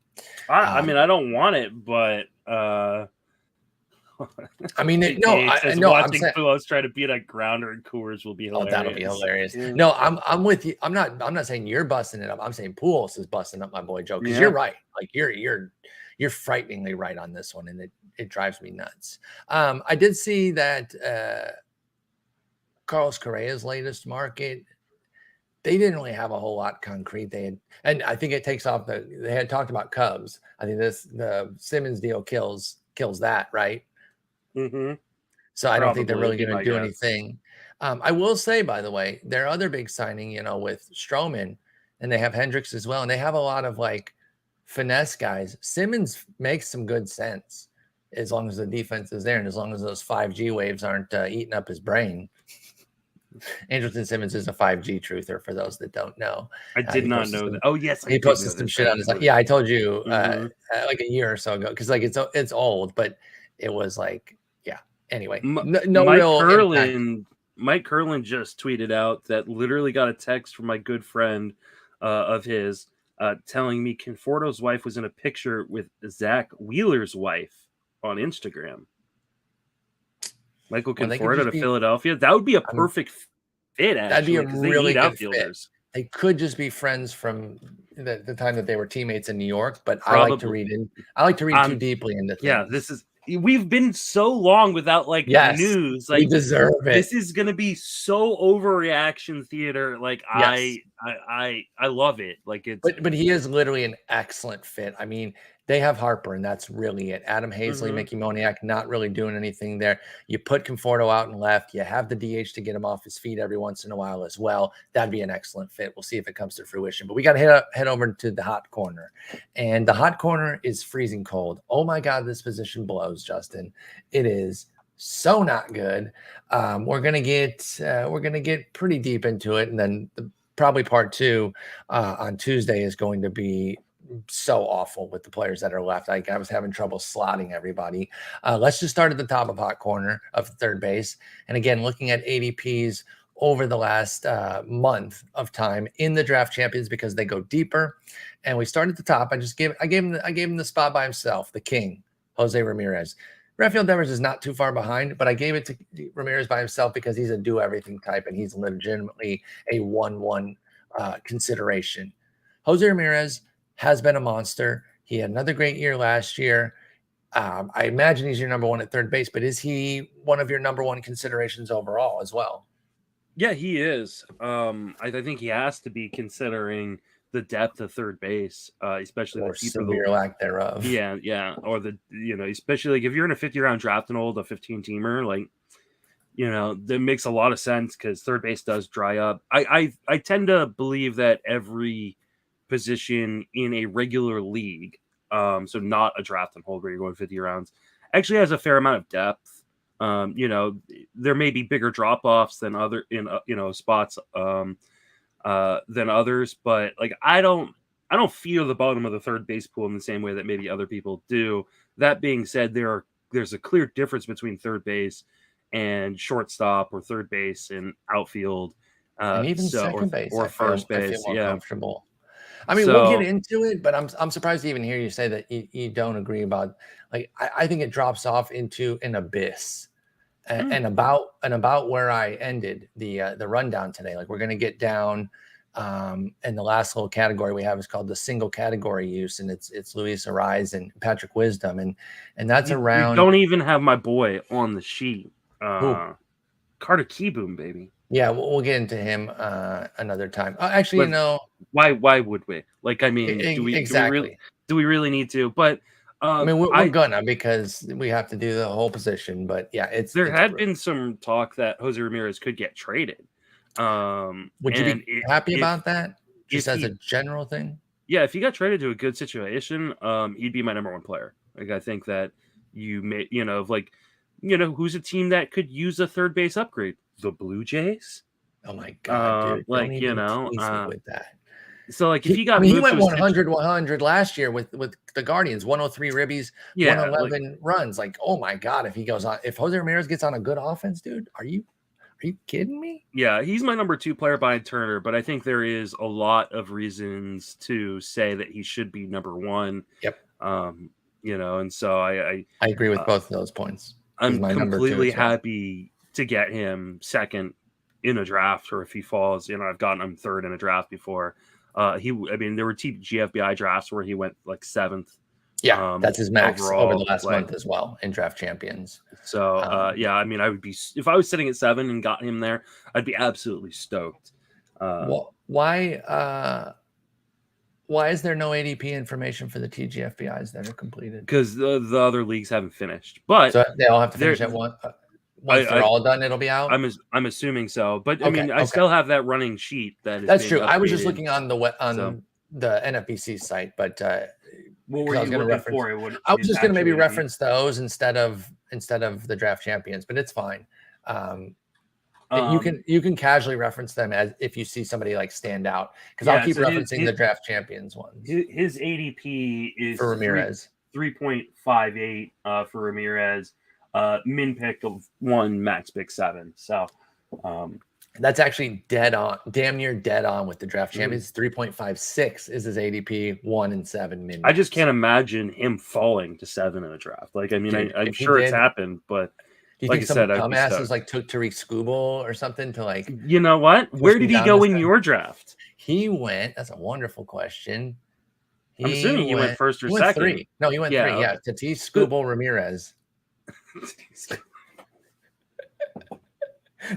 I mean, I don't want it, but I mean, watching Pujols try to beat a grounder in Coors will be hilarious. Oh, that'll be hilarious. Yeah. No, I'm with you. I'm not saying you're busting it up. I'm saying Pujols is busting up my boy Joe because you're right. Like you're frighteningly right on this one, and it drives me nuts. I did see that Carlos Correa's latest market. They didn't really have a whole lot concrete. And I think it takes off they had talked about Cubs. I think the Simmons deal kills that, right? Mm-hmm. So I don't think they're really going to do anything. I will say, by the way, their other big signing, with Stroman, and they have Hendricks as well, and they have a lot of like finesse guys. Simmons makes some good sense as long as the defense is there and as long as those 5G waves aren't eating up his brain. Andrelton Simmons is a 5G truther for those that don't know. I did not know that. Oh, yes, he posted some shit on his. Yeah, I told you like a year or so ago because like it's old, but it was like Anyway, no real impact. Mike Curlin just tweeted out that literally got a text from my good friend of his telling me Conforto's wife was in a picture with Zach Wheeler's wife on Instagram. Michael Conforto to Philadelphia. That would be a perfect fit, actually. That'd be a really good outfielders. Fit. They could just be friends from the time that they were teammates in New York, but I like to read too deeply into things. Yeah, we've been so long without news. Like, we deserve it. This is gonna be so overreaction theater. Like, yes. I love it. Like, it's but he is literally an excellent fit. I mean, they have Harper, and that's really it. Adam Hazley, Mickey Moniak, not really doing anything there. You put Conforto out and left. You have the DH to get him off his feet every once in a while as well. That'd be an excellent fit. We'll see if it comes to fruition. But we got to head over to the hot corner, and the hot corner is freezing cold. Oh my God, this position blows, Justin. It is so not good. We're gonna get pretty deep into it, and then probably part 2 on Tuesday is going to be so awful with the players that are left. I was having trouble slotting everybody. Let's just start at the top of hot corner of third base. And again, looking at ADPs over the last month of time in the draft champions because they go deeper. And we start at the top. I gave him the spot by himself, the king, Jose Ramirez. Rafael Devers is not too far behind, but I gave it to Ramirez by himself because he's a do everything type and he's legitimately a 1-1 consideration. Jose Ramirez has been a monster. He had another great year last year. I imagine he's your number 1 at third base, but is he one of your number 1 considerations overall as well? Yeah, he is. I think he has to be considering the depth of third base, especially or the severe lack thereof. Yeah. Or especially like if you're in a 50-round draft and hold a 15-teamer, like, that makes a lot of sense because third base does dry up. I tend to believe that every position in a regular league, so not a draft and hold where you're going 50 rounds, actually has a fair amount of depth. There may be bigger drop-offs than other spots than others, but like I don't feel the bottom of the third base pool in the same way that maybe other people do. That being said, there's a clear difference between third base and shortstop or third base and outfield, and even second base or first base. I feel more comfortable. I mean, we'll get into it, but I'm surprised to even hear you say that you don't agree about. Like, I think it drops off into an abyss, and about where I ended the rundown today. Like, we're gonna get down, and the last little category we have is called the single category use, and it's Luis Ariz and Patrick Wisdom, and that's around. You don't even have my boy on the sheet, Carter Keyboom, baby. Yeah, we'll get into him another time. Actually, why would we? Like, I mean, do we really need to? But I mean, we're gonna because we have to do the whole position. But yeah, there had been some talk that Jose Ramirez could get traded. Would you be happy about that? Just as a general thing? Yeah, if he got traded to a good situation, he'd be my number 1 player. Like, I think that who's a team that could use a third base upgrade? The Blue Jays. Oh my God, dude! Like, tease me with that. So like if he got, he went 100 last year with the Guardians, 103 ribbies, 111 runs. Like, oh my God, if he goes on, if Jose Ramirez gets on a good offense, dude, are you kidding me? Yeah, he's my number 2 player behind Turner, but I think there is a lot of reasons to say that he should be number 1. Yep. And so I agree with both of those points. I'm completely happy to get him second in a draft, or if he falls, I've gotten him third in a draft before. There were GFBI drafts where he went like 7th. Yeah, that's his max over the last month as well in draft champions. So, I would be, if I was sitting at 7 and got him there, I'd be absolutely stoked. Why is there no ADP information for the TGFBIs that are completed? Because the other leagues haven't finished, but so they all have to finish at one. once they're all done, it'll be out. I'm assuming so, but I Okay, mean, I still have that running sheet that is. That's being true. I was updated. just looking on the NFBC site, but what were you looking for? I was just going to maybe reference those instead of the draft champions, but it's fine. You can casually reference them as if you see somebody like stand out, because I'll keep referencing the draft champions ones. His ADP is for Ramirez 3.58 for Ramirez, min pick of 1, max pick 7. So that's actually damn near dead on with the draft champions. 3.56 is his ADP, 1 and 7 min. I just can't imagine him falling to 7 in a draft. Like, I mean, I'm sure it's happened, but. Do you think some dumbasses like took Tariq Skubal or something to like? You know what? Where did he go in your draft? He went. That's a wonderful question. I'm assuming he went first or second. 3. No, he went 3. Yeah, Tatis, Skubal, Ramirez.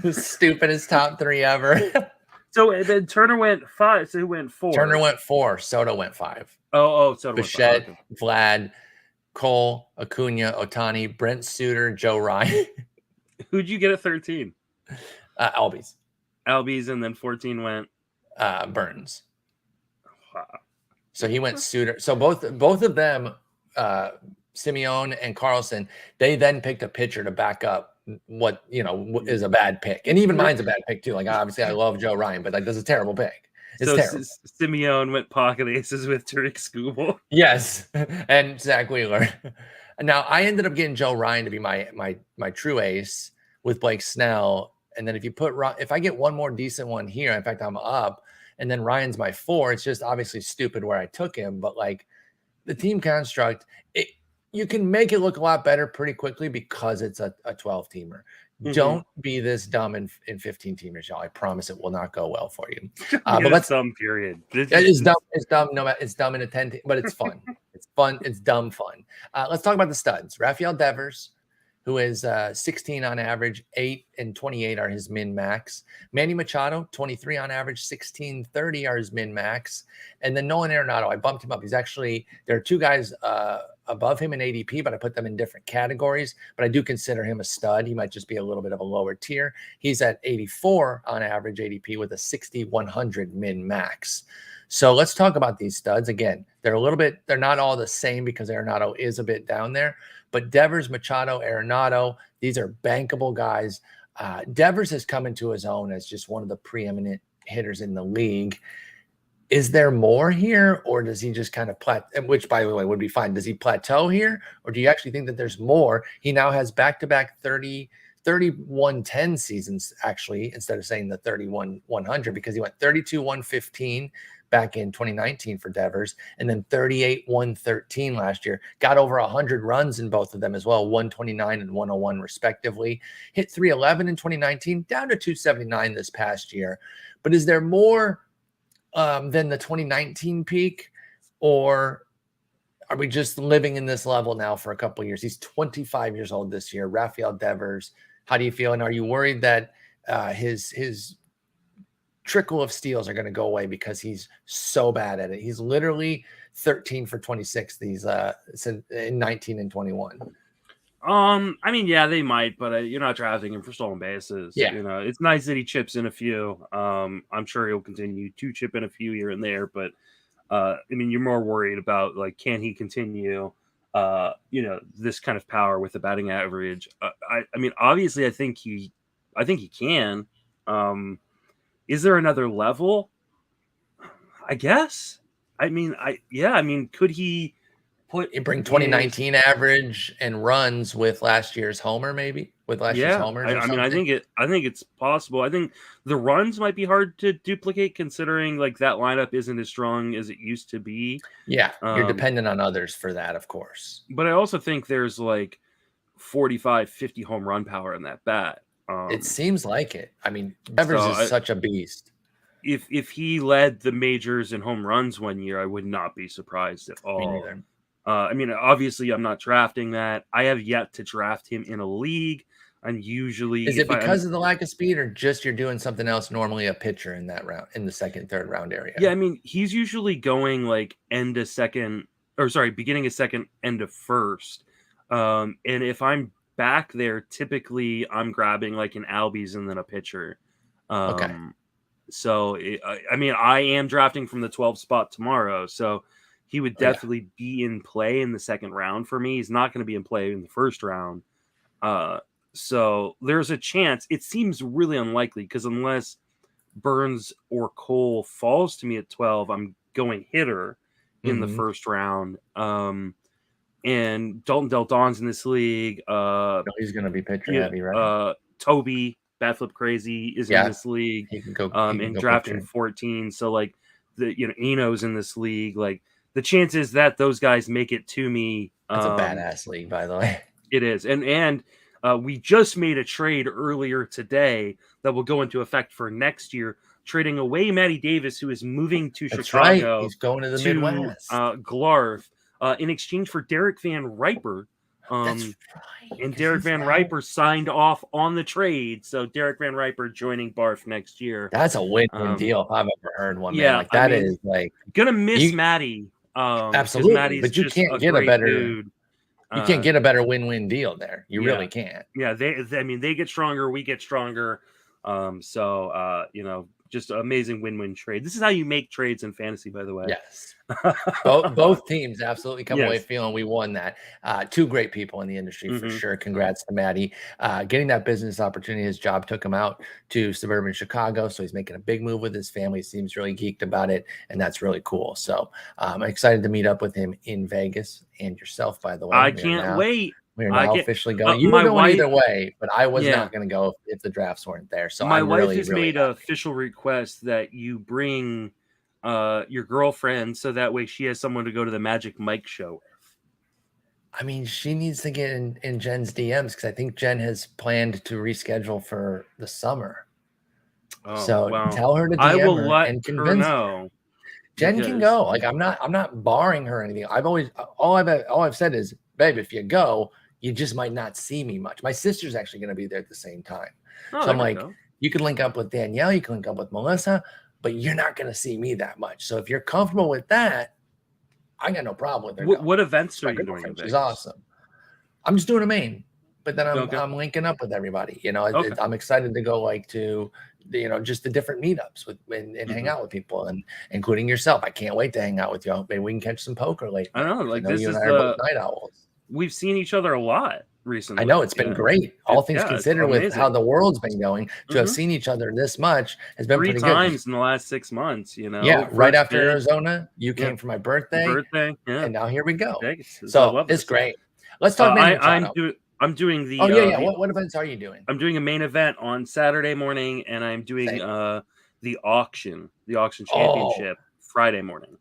The stupidest top 3 ever. So then Turner went 5. So who went 4? Turner went 4. Soto went 5. Oh, Soto Bichette, went 5. Okay. Vlad, Cole, Acuna, Ohtani, Brent Suter, Joe Ryan. Who'd you get at 13? Albies, and then 14 went Burns. Wow. So he went Suter. So both of them, Simeone and Carlson, they then picked a pitcher to back up what is a bad pick, and even mine's a bad pick too. Like, obviously I love Joe Ryan, but like, that's a terrible pick. It's terrible. Simeone went pocket aces with Tariq Skubal. Yes, and Zach Wheeler. Now I ended up getting Joe Ryan to be my true ace with Blake Snell, and then if I get one more decent one here, in fact I'm up, and then Ryan's my 4. It's just obviously stupid where I took him, but like the team construct, you can make it look a lot better pretty quickly because it's a 12-teamer. Don't be this dumb in 15-teamers, y'all. I promise it will not go well for you. But that's dumb. Period. It's dumb. It's dumb. No, it's dumb in a 10, but it's fun. It's fun. It's dumb fun. Let's talk about the studs. Rafael Devers, who is 16 on average, 8 and 28 are his min max. Manny Machado, 23 on average, 16-30 are his min max. And then Nolan Arenado, I bumped him up. There are 2 guys above him in ADP, but I put them in different categories. But I do consider him a stud. He might just be a little bit of a lower tier. He's at 84 on average ADP with a 6,100 min max. So let's talk about these studs. Again, they're not all the same because Arenado is a bit down there. But Devers, Machado, Arenado, these are bankable guys. Devers has come into his own as just one of the preeminent hitters in the league. Is there more here, or does he just kind of which, by the way, would be fine. Does he plateau here, or do you actually think that there's more? He now has back-to-back 31-10 seasons, actually, instead of saying the 31-100, because he went 32-115 back in 2019 for Devers, and then 38-113 last year. Got over 100 runs in both of them as well, 129 and 101 respectively. Hit 311 in 2019, down to 279 this past year. But is there more than the 2019 peak, or are we just living in this level now for a couple of years? He's 25 years old this year. Rafael Devers, how do you feel? And are you worried that his trickle of steals are going to go away because he's so bad at it? He's literally 13 for 26 these in 19 and 21. I mean, yeah, they might, but you're not drafting him for stolen bases. Yeah. It's nice that he chips in a few. I'm sure he'll continue to chip in a few here and there, but I mean, you're more worried about, like, can he continue, this kind of power with the batting average? I mean, obviously, I think he can. Is there another level? I guess. I mean, could he bring 2019 average and runs with last year's homer, maybe with last year's homers? I mean, I think it's possible. I think the runs might be hard to duplicate, considering like that lineup isn't as strong as it used to be. Yeah, you're dependent on others for that, of course. But I also think there's like 45, 50 home run power in that bat. It seems like it. I mean, Devers is such a beast. If he led the majors in home runs one year, I would not be surprised at all. Me neither. I mean, obviously, I'm not drafting that. I have yet to draft him in a league. I'm usually. Is it because of the lack of speed, or just you're doing something else? Normally, a pitcher in that round, in the second, third round area. Yeah, I mean, he's usually going like beginning of second, end of first. And if I'm back there, typically I'm grabbing like an Albies and then a pitcher. Okay. So I mean, I am drafting from the 12th spot tomorrow, so he would Oh, yeah. definitely be in play in the second round for me. He's not going to be in play in the first round. So there's a chance. It seems really unlikely because unless Burns or Cole falls to me at 12, I'm going hitter in the first round. And Dalton Del Don's in this league. No, he's going to be pitcher heavy, right? Toby Batflip Crazy is in this league. He can go. And drafting pitcher. 14. So like Eno's in this league. Like the chances that those guys make it to me. That's a badass league, by the way. It is, and we just made a trade earlier today that will go into effect for next year, trading away Matty Davis, who is moving to Chicago. Right. He's going to the Midwest. Glarf, in exchange for Derek Van Riper. That's right. And Derek Van Riper signed off on the trade. So Derek Van Riper joining Barf next year. That's a win-win deal if I've ever heard one. Yeah, man. Like that is like gonna miss Matty. Absolutely, Matty's but you can't get a better dude. You can't get a better win-win deal there. You really can't. Yeah, they get stronger, we get stronger. Just an amazing win-win trade. This is how you make trades in fantasy, by the way. Yes. both teams absolutely come away feeling we won that. Two great people in the industry for sure. Congrats to Matty. Getting that business opportunity, his job took him out to suburban Chicago. So he's making a big move with his family. Seems really geeked about it. And that's really cool. So I'm excited to meet up with him in Vegas and yourself, by the way. I can't wait. We're now officially going. You were going either way, but I was not going to go if the drafts weren't there. So my wife has made an official request that you bring your girlfriend so that way she has someone to go to the Magic Mike show. I mean, she needs to get in Jen's DMs because I think Jen has planned to reschedule for the summer. Tell her to DM her and convince her. Jen can go. Like I'm not barring her or anything. All I've said is, babe, if you go, you just might not see me much. My sister's actually going to be there at the same time. So I'm like, you can link up with Danielle, you can link up with Melissa, but you're not going to see me that much. So if you're comfortable with that, I got no problem with her. What events are you doing? She's awesome. I'm just doing a main, but then I'm linking up with everybody. I'm excited to go to just the different meetups and hang out with people, and including yourself. I can't wait to hang out with you. Maybe we can catch some poker later. I know, this is both night owls. We've seen each other a lot recently. I know it's been great. All things considered, with how the world's been going, to have seen each other this much has been pretty good. 3 times in the last 6 months. Yeah, right after Arizona, you came for my birthday, and now here we go. So it's great. Let's talk. I'm doing the. Oh yeah. What events are you doing? I'm doing a main event on Saturday morning, and I'm doing the auction championship Friday morning.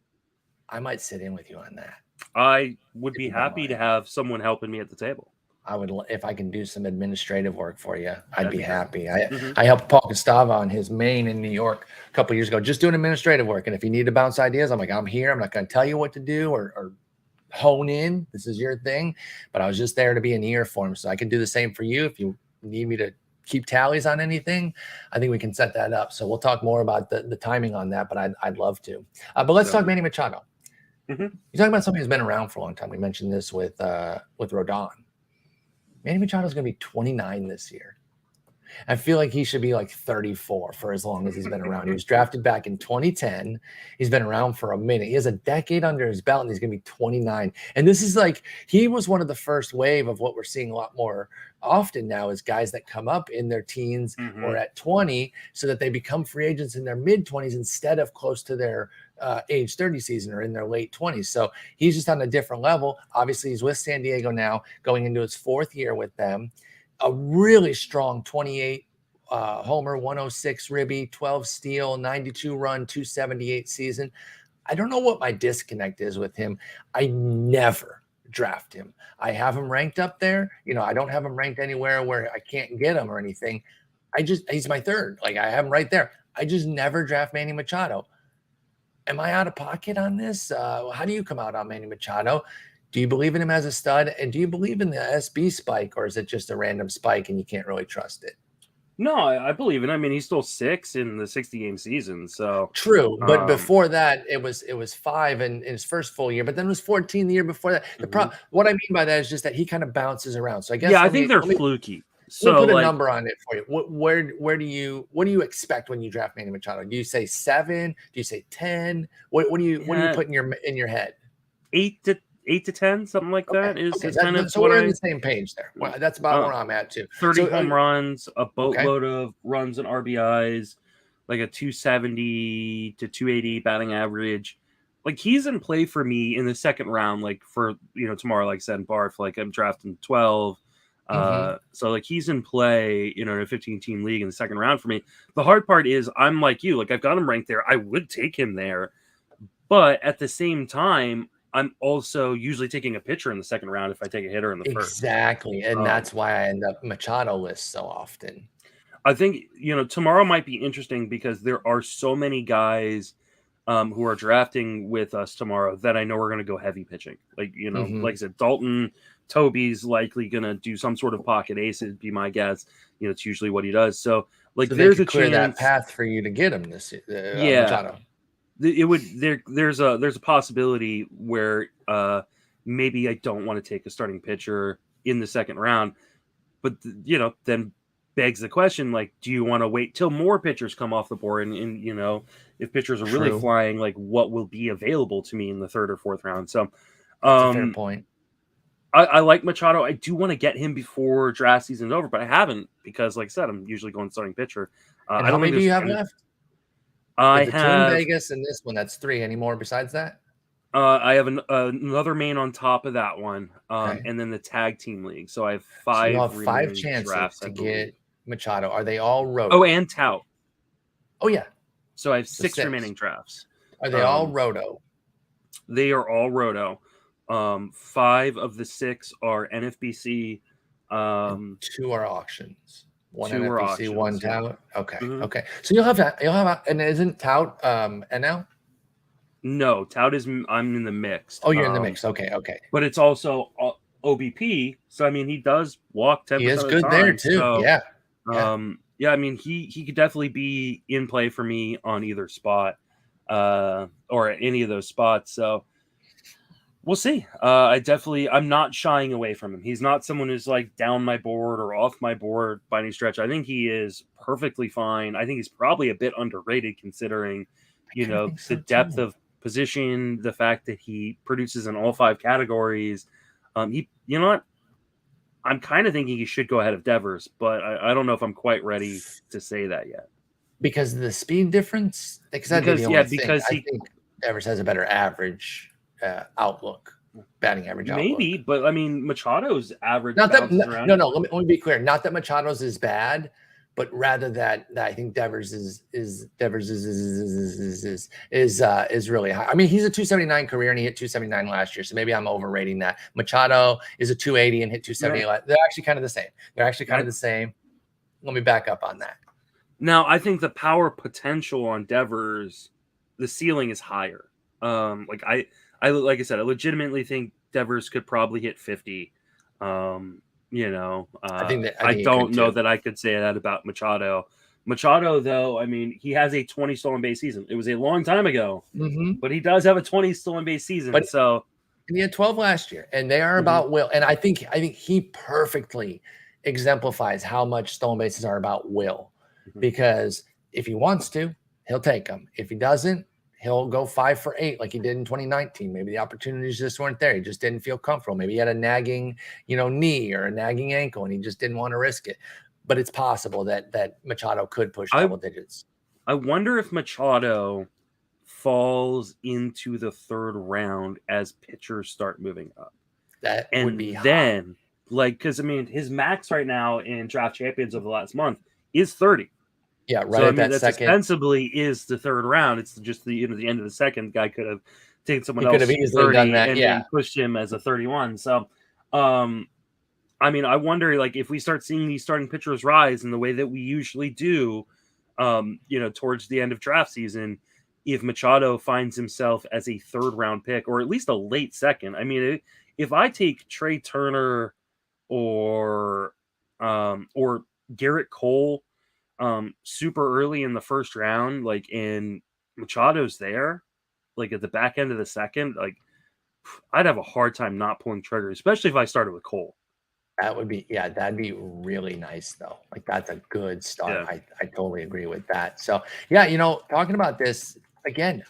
I might sit in with you on that. I would be happy to have someone helping me at the table. I would, if I can do some administrative work for you, I'd be happy. I helped Paul Gustavo on his main in New York a couple of years ago, just doing administrative work. And if you need to bounce ideas, I'm like, I'm here. I'm not going to tell you what to do or hone in. This is your thing. But I was just there to be an ear for him. So I can do the same for you. If you need me to keep tallies on anything, I think we can set that up. So we'll talk more about the timing on that, but I'd love to. But let's talk Manny Machado. You're talking about somebody who's been around for a long time. We mentioned this with Rodon. Manny Machado's going to be 29 this year. I feel like he should be like 34 for as long as he's been around. He was drafted back in 2010. He's been around for a minute. He has a decade under his belt, and he's going to be 29. And this is he was one of the first wave of what we're seeing a lot more often now is guys that come up in their teens or at 20 so that they become free agents in their mid-20s instead of close to their age 30 season or in their late 20s. So he's just on a different level. Obviously, he's with San Diego now, going into his 4th year with them. A really strong 28 homer, 106 ribby, 12 steal, 92 run, 278 season. I don't know what my disconnect is with him. I never draft him. I have him ranked up there. I don't have him ranked anywhere where I can't get him or anything. He's my 3rd. I have him right there. I just never draft Manny Machado. Am I out of pocket on this? How do you come out on Manny Machado? Do you believe in him as a stud? And do you believe in the SB spike, or is it just a random spike and you can't really trust it? No, I believe it. I mean, he's still 6 in the 60-game season. So True, but um, before that, it was 5 in his first full year, but then it was 14 the year before that. What I mean by that is just that he kind of bounces around. So I guess yeah, I think they're fluky. let me So put a like, number on it for you. What do you expect when you draft Manny Machado? Do you say 7? Do you say 10? What do you put in your head? 8 to 10, something like Okay, that is okay. kind of So what we're in I the same page there. Well, that's about uh, where I'm at too. 30 So home runs, a okay, boatload of runs and RBIs, like a 270 to 280 batting average. Like he's in play for me in the second round, like for tomorrow, like I said in Barf, like I'm drafting 12. hmm So like he's in play, in a 15-team league in the second round for me. The hard part is I'm like you, like I've got him ranked there. I would take him there, but at the same time, I'm also usually taking a pitcher in the second round if I take a hitter in the first. exactly, and Um, that's why I end up Machado lists so often. I think tomorrow might be interesting because there are so many guys who are drafting with us tomorrow that I know we're going to go heavy pitching. Like hmm like I said, Dalton, Toby's likely going to do some sort of pocket ace. It'd be my guess. It's usually what he does. So like, So they there's a could clear that chance. path for you to get him this Yeah, Machado. it would there's a possibility where maybe I don't want to take a starting pitcher in the second round, but then begs the question, like, do you want to wait till more pitchers come off the board, and if pitchers are really True, flying, like what will be available to me in the third or fourth round? So that's a fair um point. I like Machado. I do want to get him before draft season's over, but I haven't because, like I said, I'm usually going starting pitcher. And I how don't think many do there's you have any. left? I With the two in have Vegas and this one, that's 3. Any more besides that? another main on top of that one, Okay. and then the tag team league. So I have So you'll 5 have 5 remaining chances drafts, I to believe. get Machado. Are they all Oh, roto? and tout. Oh yeah, So I have so 6 6. remaining drafts. Are they all Um, roto? they are all roto. 5 of the 6 are NFBC. And Um, 2 are auctions. 1 2 are NFBC, 1 auctions. Yeah. tout. Okay, Mhm. okay. So and isn't tout NL? No, tout is I'm in the mixed. Oh, you're in the mix. Okay, okay. But it's also OBP. So I mean, he does walk He 10% is of the good there time. too. So Yeah, yeah. yeah, I mean, he could definitely be in play for me on either spot, or at any of those spots. So we'll see. I'm not shying away from him. He's not someone who's like down my board or off my board by any stretch. I think he is perfectly fine. I think he's probably a bit underrated considering, I kind of think the so depth too. of position, the fact that he produces in all 5 categories. You know what? I'm kind of thinking he should go ahead of Devers, but I don't know if I'm quite ready to say that yet. Because of the speed difference? Because that'd be the Because yeah, only thing. because I he think Devers has a better average outlook, batting average maybe, outlook. but I mean Machado's average Not that bounces around. no, no. Let me be clear. Not that Machado's is bad, but rather that I think Devers is really high. I mean, he's a 279 career and he hit 279 last year, so maybe I'm overrating that. Machado is a 280 and hit 270. Yeah, They're actually kind of the same. They're actually kind of the same. Let me back up on that. now I think the power potential on Devers, the ceiling is higher. Like like I said, I legitimately think Devers could probably hit 50. I I think he could don't know too. that I could say that about Machado. Machado, though, I mean, he has a 20 stolen base season. It was a long time ago, Mm-hmm. but he does have a 20 stolen base season. But So he had 12 last year, and they are mhm. about will. And I think he perfectly exemplifies how much stolen bases are about will, Mhm. because if he wants to, he'll take them. If he doesn't, he'll go 5 for 8 like he did in 2019. Maybe the opportunities just weren't there. He just didn't feel comfortable. Maybe he had a nagging, knee or a nagging ankle, and he just didn't want to risk it. But it's possible that Machado could push I double digits. I wonder if Machado falls into the third round as pitchers start moving up. That would be And high. then, like, because I mean, his max right now in draft champions of the last month is 30. Yeah, right So I at mean, that that's second. ostensibly is the third round. It's just the end of the second. Guy could have taken someone He could have else easily done 30 that. and Yeah. then pushed him as a 31. So, um, I mean, I wonder, like, if we start seeing these starting pitchers rise in the way that we usually do, towards the end of draft season, if Machado finds himself as a third round pick or at least a late second. I mean, if I take Trey Turner or Garrett Cole super early in the first round, like in Machado's there, like at the back end of the second, like I'd have a hard time not pulling trigger, especially if I started with Cole. That would be, yeah, that'd be really nice though. Like that's a good start. Yeah. I totally agree with that. So yeah, talking about this again,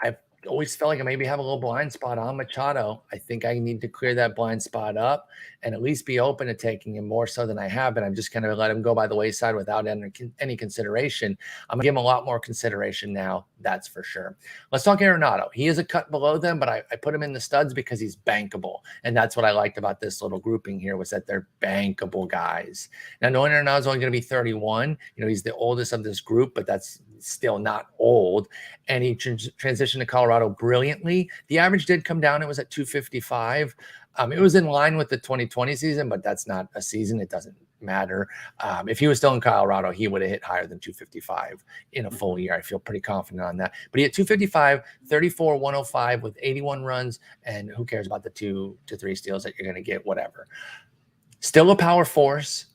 I've always felt like I maybe have a little blind spot on Machado. I think I need to clear that blind spot up and at least be open to taking him more so than I have. And I'm just kind of let him go by the wayside without any consideration. I'm gonna give him a lot more consideration now. That's for sure. Let's talk Arenado. He is a cut below them, but I put him in the studs because he's bankable. And that's what I liked about this little grouping here was that they're bankable guys. Now, knowing Arenado is only going to be 31, he's the oldest of this group, but that's still not old. And he transitioned to Colorado brilliantly. The average did come down. It was at 255. It was in line with the 2020 season, but that's not a season. It doesn't matter. If he was still in Colorado, he would have hit higher than 255 in a full year. I feel pretty confident on that. But he had 255, 34, 105 with 81 runs. And who cares about the 2 to 3 steals that you're going to get, whatever. Still a power force.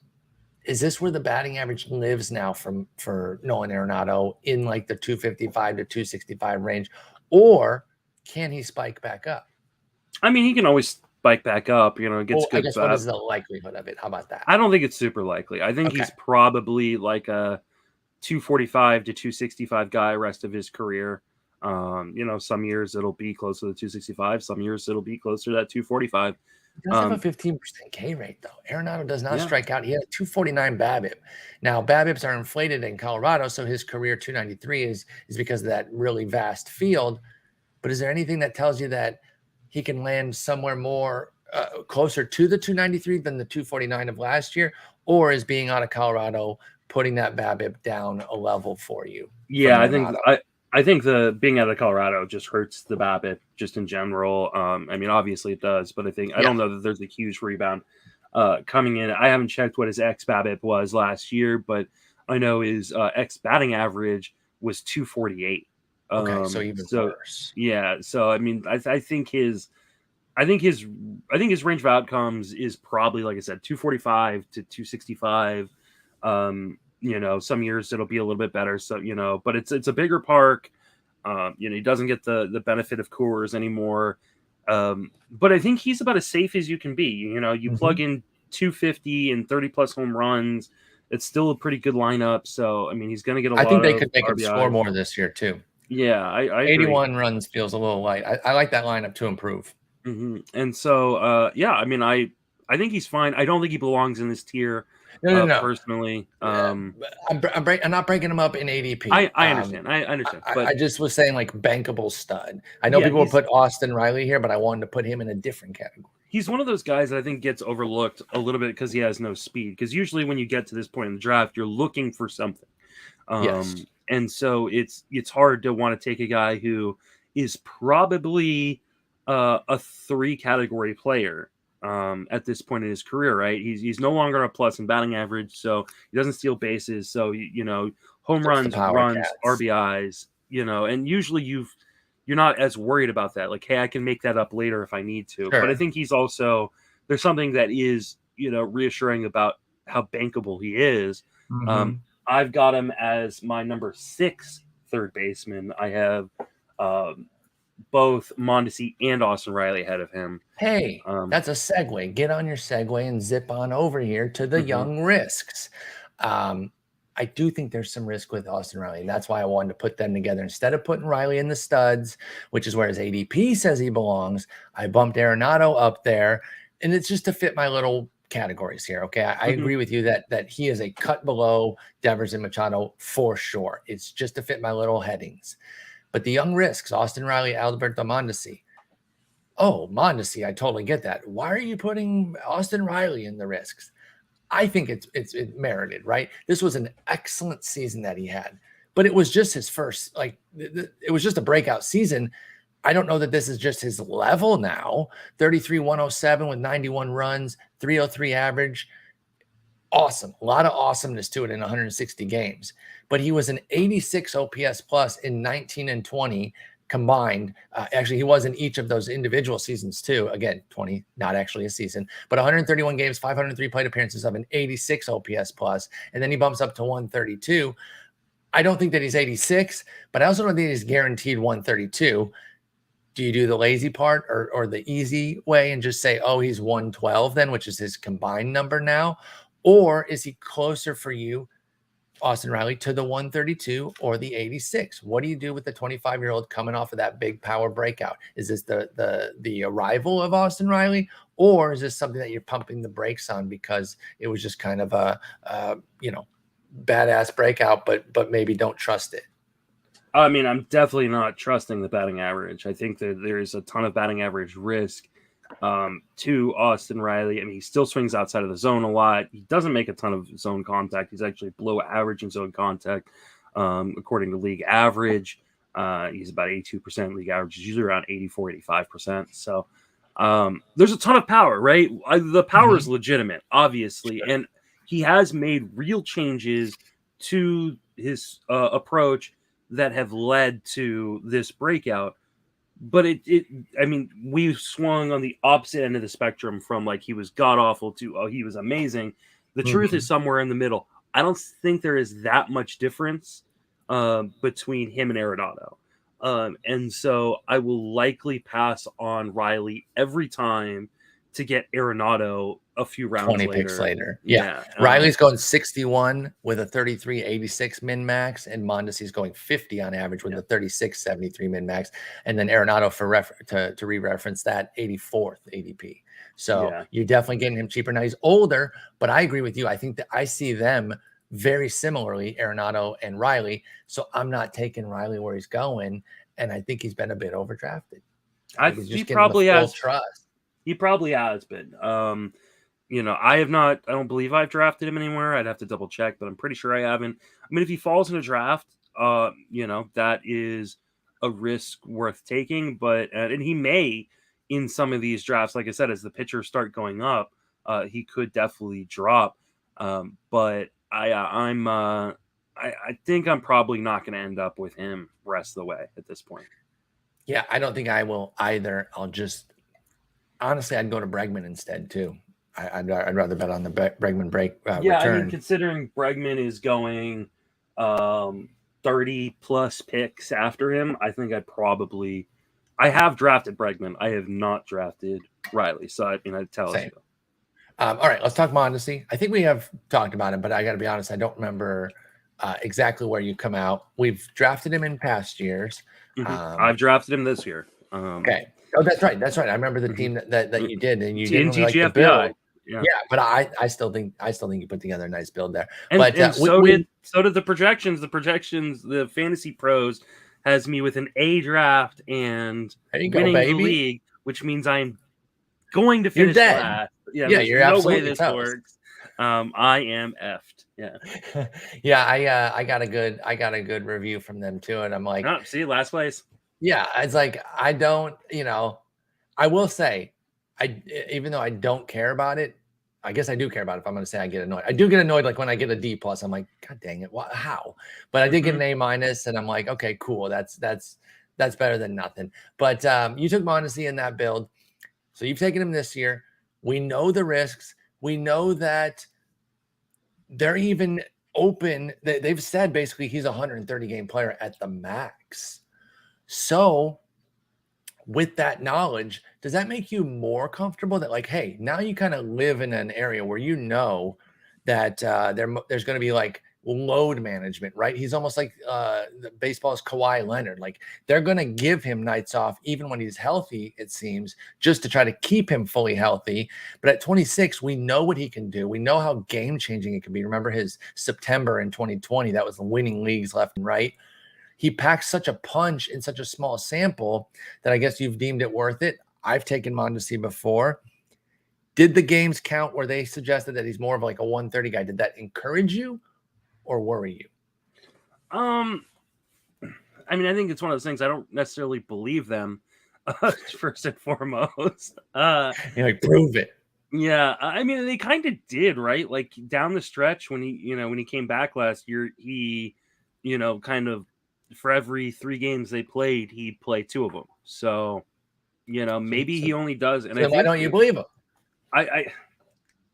Is this where the batting average lives now for Nolan Arenado in like the 255 to 265 range? Or can he spike back up? I mean, he can always spike back up, gets good. I guess what is the likelihood of it? How about that? I don't think it's super likely. I think he's probably like a 245 to 265 guy rest of his career. Some years it'll be closer to 265. Some years it'll be closer to that 245. He does have a 15% K rate, though. Arenado does not strike out. He had a 249 BABIP. Now, BABIPs are inflated in Colorado, so his career 293 is because of that really vast field. But is there anything that tells you that he can land somewhere more closer to the 293 than the 249 of last year? Or is being out of Colorado putting that BABIP down a level for you? Yeah, I think the being out of Colorado just hurts the BABIP just in general. I mean, obviously it does, but I don't know that there's a huge rebound coming in. I haven't checked what his ex BABIP was last year, but I know his ex batting average was 248. Okay, so even worse. Yeah, so I mean, I think his range of outcomes is probably, like I said, 245 to 265. Some years it'll be a little bit better. So, but it's a bigger park. He doesn't get the benefit of Coors anymore. But I think he's about as safe as you can be. You plug in 250 and 30 plus home runs. It's still a pretty good lineup. So, I mean, he's going to get a lot of I think they could make him score more this year too. Yeah, I 81 agree. runs feels a little light. I like that lineup to improve. Mm-hmm. And so, yeah, I mean, I think he's fine. I don't think he belongs in this tier. No. Personally, I'm not breaking him up in ADP. I understand. I understand. But I just was saying like bankable stud. I know people would put Austin Riley here, but I wanted to put him in a different category. He's one of those guys that I think gets overlooked a little bit because he has no speed. Because usually when you get to this point in the draft, you're looking for something. Yes. And so it's hard to want to take a guy who is probably a 3 category player. At this point in his career, right? He's no longer a plus in batting average, so he doesn't steal bases. So home runs, RBIs, and usually you're not as worried about that. Like, hey, I can make that up later if I need to. Sure. But I think he's also there's something that is reassuring about how bankable he is. Mm-hmm. I've got him as my number 6 third baseman. I have both Mondesi and Austin Riley ahead of him. Hey, that's a segue. Get on your segue and zip on over here to the young risks. I do think there's some risk with Austin Riley, and that's why I wanted to put them together. Instead of putting Riley in the studs, which is where his ADP says he belongs, I bumped Arenado up there, and it's just to fit my little categories here. Okay, I agree with you that he is a cut below Devers and Machado for sure. It's just to fit my little headings. But the young risks, Austin Riley, Alberto Mondesi. Oh, Mondesi, I totally get that. Why are you putting Austin Riley in the risks? I think it's merited, right? This was an excellent season that he had, but it was just his first, it was just a breakout season. I don't know that this is just his level now. 33, 107 with 91 runs, 303 average. Awesome. A lot of awesomeness to it in 160 games. But he was an 86 OPS plus in 19 and 20 combined. Actually, he was in each of those individual seasons too. Again, 20, not actually a season, but 131 games, 503 plate appearances of an 86 OPS plus, and then he bumps up to 132. I don't think that he's 86, but I also don't think he's guaranteed 132. Do you do the lazy part or the easy way and just say, oh, he's 112 then, which is his combined number now? Or is he closer for you, Austin Riley, to the 132 or the 86? What do you do with the 25-year-old coming off of that big power breakout? Is this the arrival of Austin Riley, or is this something that you're pumping the brakes on because it was just kind of a badass breakout, but maybe don't trust it? I mean, I'm definitely not trusting the batting average. I think that there's a ton of batting average risk to Austin Riley. I mean, he still swings outside of the zone a lot. He doesn't make a ton of zone contact. He's actually below average in zone contact, according to league average. He's about 82%. League average is usually around 84, 85%. So there's a ton of power, right? The power is legitimate, obviously. Sure. And he has made real changes to his approach that have led to this breakout. But I mean, we swung on the opposite end of the spectrum from like he was god awful to, oh, he was amazing. The truth is somewhere in the middle. I don't think there is that much difference between him and Arenado. And so I will likely pass on Riley every time to get Arenado a few rounds 20 later. picks later. Yeah. Riley's going 61 with a 33.86 min max, and Mondesi's going 50 on average with a 36.73 min max. And then Arenado, to re-reference that, 84th ADP. So you're definitely getting him cheaper. Now he's older, but I agree with you. I think that I see them very similarly, Arenado and Riley. So I'm not taking Riley where he's going, and I think he's been a bit overdrafted. He probably has trust. He probably has been. I don't believe I've drafted him anywhere. I'd have to double check, but I'm pretty sure I haven't. I mean, if he falls in a draft, that is a risk worth taking, but, and he may in some of these drafts, like I said, as the pitchers start going up, he could definitely drop. But I think I'm probably not going to end up with him rest of the way at this point. Yeah, I don't think I will either. Honestly, I'd go to Bregman instead too. I'd rather bet on the Bregman return. I mean, considering Bregman is going 30 plus picks after him, I think I have drafted Bregman. I have not drafted Riley, so I tell you. All right, let's talk Mondesi. I think we have talked about him, but I got to be honest, I don't remember exactly where you come out. We've drafted him in past years. I've drafted him this year. Okay. Oh, that's right. I remember the team that you did, and you didn't really like the build. Yeah, but I still think you put together a nice build there. And so did the projections. The Fantasy Pros has me with an A draft and winning the league, which means I'm going to finish last. Yeah, you're no absolutely way this works. I am effed. Yeah. Yeah, I got a good review from them too, and I'm like, see, last place. Yeah, it's like I don't, I will say, even though I don't care about it, I guess I do care about it. If I'm going to say I get annoyed, I do get annoyed. Like when I get a D plus, I'm like, God dang it, how? But I did get an A minus, and I'm like, okay, cool, that's better than nothing. But you took Mondesi in that build, so you've taken him this year. We know the risks. We know that they're even open. They've said basically he's a 130 game player at the max. So with that knowledge, does that make you more comfortable that, like, hey, now you kind of live in an area where you know that there's going to be like load management, right? He's almost like baseball's Kawhi Leonard. Like they're going to give him nights off even when he's healthy, it seems, just to try to keep him fully healthy. But at 26, we know what he can do. We know how game-changing it can be. Remember his September in 2020, that was winning leagues left and right. He packs such a punch in such a small sample that I guess you've deemed it worth it. I've taken Mondesi before. Did the games count where they suggested that he's more of like a 130 guy? Did that encourage you or worry you? I mean, I think it's one of those things I don't necessarily believe them, first and foremost. You're like, prove it. Yeah, I mean, they kind of did, right? Like down the stretch when he came back last year, he, kind of for every 3 games they played, he'd play 2 of them. So, maybe he only does. And then why don't you believe him?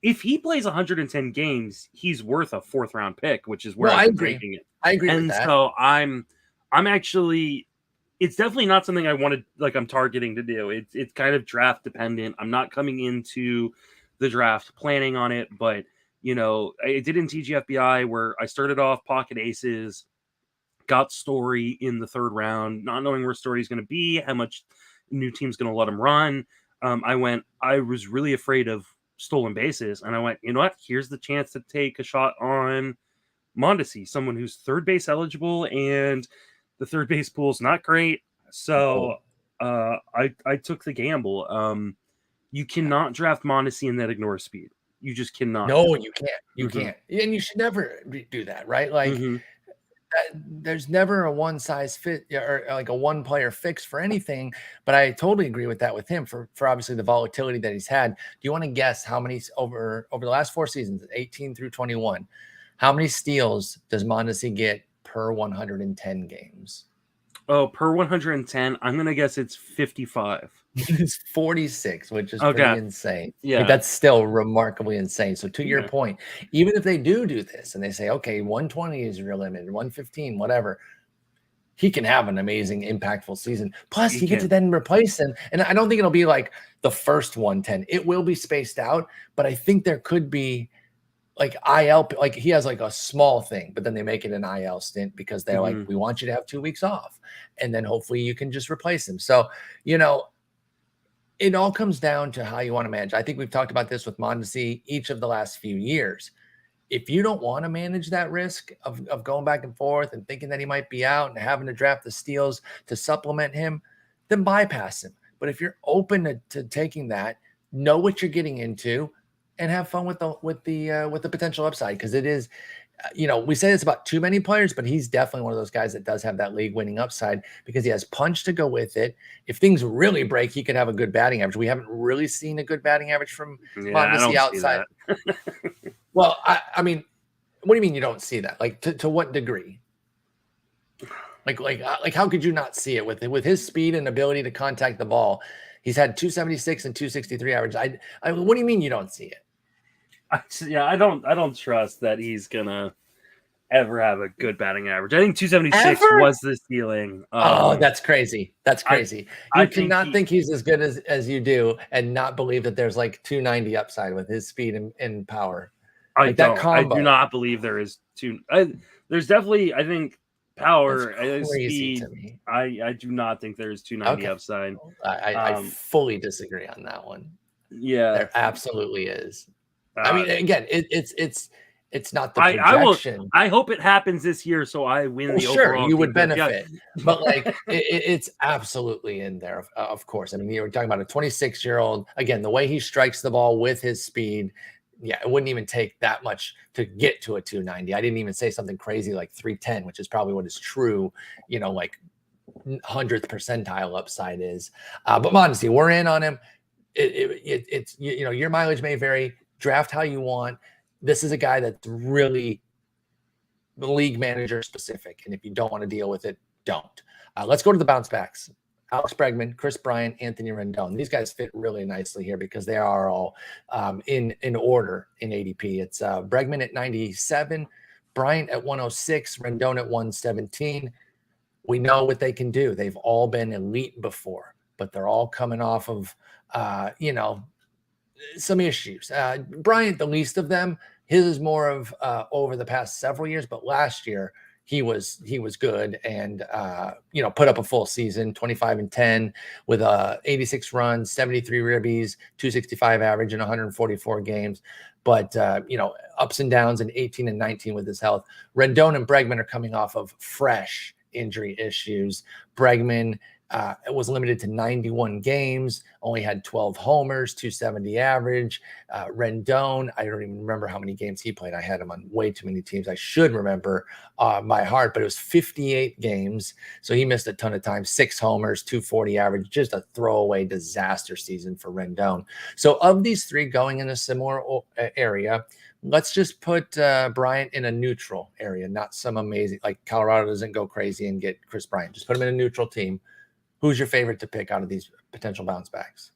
If he plays 110 games, he's worth a 4th round pick, which is where I I'm agree. ranking it. I agree with And that. so I'm actually, it's definitely not something I wanted, like I'm targeting to do. It's kind of draft dependent. I'm not coming into the draft planning on it, but I did in TGFBI where I started off pocket aces, got Story in the 3rd round, not knowing where Story's going to be, how much new team's going to let him run. I was really afraid of stolen bases, and I went, you know what? Here's the chance to take a shot on Mondesi, someone who's 3rd base eligible, and the 3rd base pool's not great. So I took the gamble. You cannot draft Mondesi and then ignore speed. You just cannot. No, you can't. You can't. And you should never do that, right? Like, there's never a one size fit or like a one player fix for anything. But I totally agree with that with him for obviously the volatility that he's had. Do you want to guess how many over the last 4 seasons, 18 through 21, how many steals does Mondesi get per 110 games? Oh, per 110, I'm gonna guess it's 55. It's 46, which is pretty insane. Yeah, like, that's still remarkably insane. So to your point, even if they do this and they say, okay, 120 is your limit, 115, whatever, he can have an amazing, impactful season. Plus, he gets to then replace him. And I don't think it'll be like the first 110. It will be spaced out, but I think there could be like IL, like he has like a small thing, but then they make it an IL stint because they're like, we want you to have 2 weeks off. And then hopefully you can just replace him. So, it all comes down to how you want to manage. I think we've talked about this with Mondesi each of the last few years. If you don't want to manage that risk of going back and forth and thinking that he might be out and having to draft the steals to supplement him, then bypass him. But if you're open to taking that, know what you're getting into and have fun with the potential upside. Because it is, we say this about too many players, but he's definitely one of those guys that does have that league winning upside because he has punch to go with it. If things really break, he could have a good batting average. We haven't really seen a good batting average from Mondesi outside. Well, I mean, what do you mean you don't see that? Like to what degree? Like how could you not see it with his speed and ability to contact the ball? He's had 276 and 263 average. What do you mean you don't see it? I don't trust that he's gonna ever have a good batting average. I think 276 was the ceiling. That's crazy. That's crazy. You cannot think he's as good as you do and not believe that there's like 290 upside with his speed and power. I do not believe there is there's definitely, I think, power, speed. I do not think there's 290 upside. I fully disagree on that one. Yeah, there absolutely is. I mean, again, it's not the projection. I hope it happens this year so I win the overall. Sure, you would benefit, but like it's absolutely in there. Of course, I mean, you're talking about a 26-year-old. Again, the way he strikes the ball with his speed, it wouldn't even take that much to get to a 290. I didn't even say something crazy like 310, which is probably what is true. Like 100th percentile upside is. But Mondesi, we're in on him. It's your mileage may vary. Draft how you want. This is a guy that's really league manager specific. And if you don't want to deal with it, don't. Let's go to the bounce backs. Alex Bregman, Chris Bryant, Anthony Rendon. These guys fit really nicely here because they are all in order in ADP. It's Bregman at 97, Bryant at 106, Rendon at 117. We know what they can do. They've all been elite before, but they're all coming off of, some issues. Bryant, the least of them. His is more of over the past several years, but last year he was good and put up a full season, 25-10 with 86 runs, 73 ribbies, 265 average in 144 games. But ups and downs in 18 and 19 with his health. Rendon and Bregman are coming off of fresh injury issues. Bregman was limited to 91 games, only had 12 homers, 270 average. Rendon, I don't even remember how many games he played. I had him on way too many teams. I should remember by heart, but it was 58 games. So he missed a ton of time, 6 homers, 240 average, just a throwaway disaster season for Rendon. So of these three going in a similar area, let's just put Bryant in a neutral area, not some amazing, like Colorado doesn't go crazy and get Chris Bryant. Just put him in a neutral team. Who's your favorite to pick out of these potential bounce backs?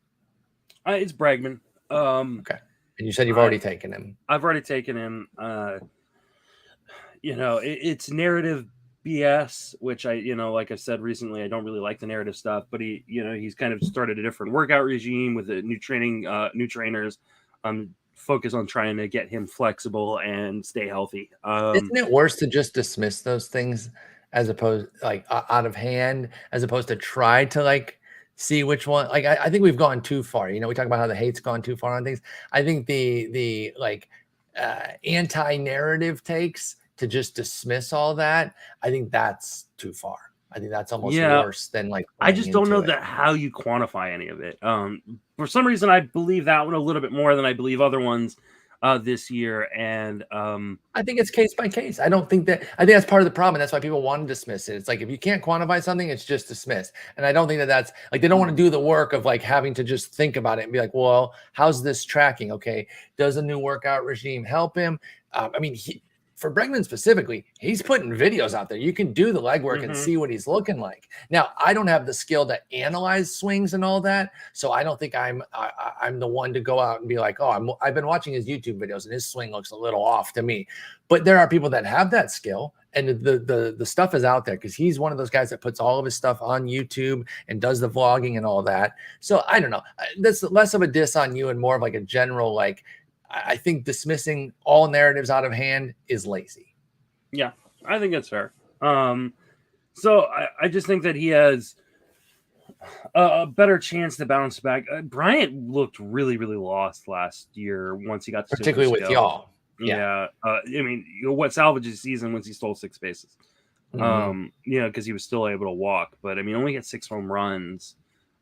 It's Bregman. Okay. And you said you've already taken him. I've already taken him. It's narrative BS, which I, like I said recently, I don't really like the narrative stuff, but he's kind of started a different workout regime with the new trainers. Focus on trying to get him flexible and stay healthy. Isn't it worse to just dismiss those things as opposed out of hand, as opposed to try to see which one? I think we've gone too far. We talk about how the hate's gone too far on things. I think the anti-narrative takes to just dismiss all that, I think that's too far. I think that's almost worse than I just don't know that how you quantify any of it. For some reason, I believe that one a little bit more than I believe other ones this year. And I think it's case by case. I think that's part of the problem. And that's why people want to dismiss it. It's like, if you can't quantify something, it's just dismissed. And I don't think that's they don't want to do the work of having to just think about it and be like, well, how's this tracking? Okay. Does a new workout regime help him? For Bregman specifically, he's putting videos out there. You can do the legwork and see what he's looking like. Now, I don't have the skill to analyze swings and all that, so I don't think I'm the one to go out and be like, oh, I've been watching his YouTube videos and his swing looks a little off to me. But there are people that have that skill, and the stuff is out there because he's one of those guys that puts all of his stuff on YouTube and does the vlogging and all that. So I don't know. That's less of a diss on you and more of a general I think dismissing all narratives out of hand is lazy. Yeah, I think that's fair. So I just think that he has a better chance to bounce back. Bryant looked really, really lost last year once he got to particularly with y'all. Yeah. What salvaged his season once he stole 6 bases? Because he was still able to walk. But only had 6 home runs.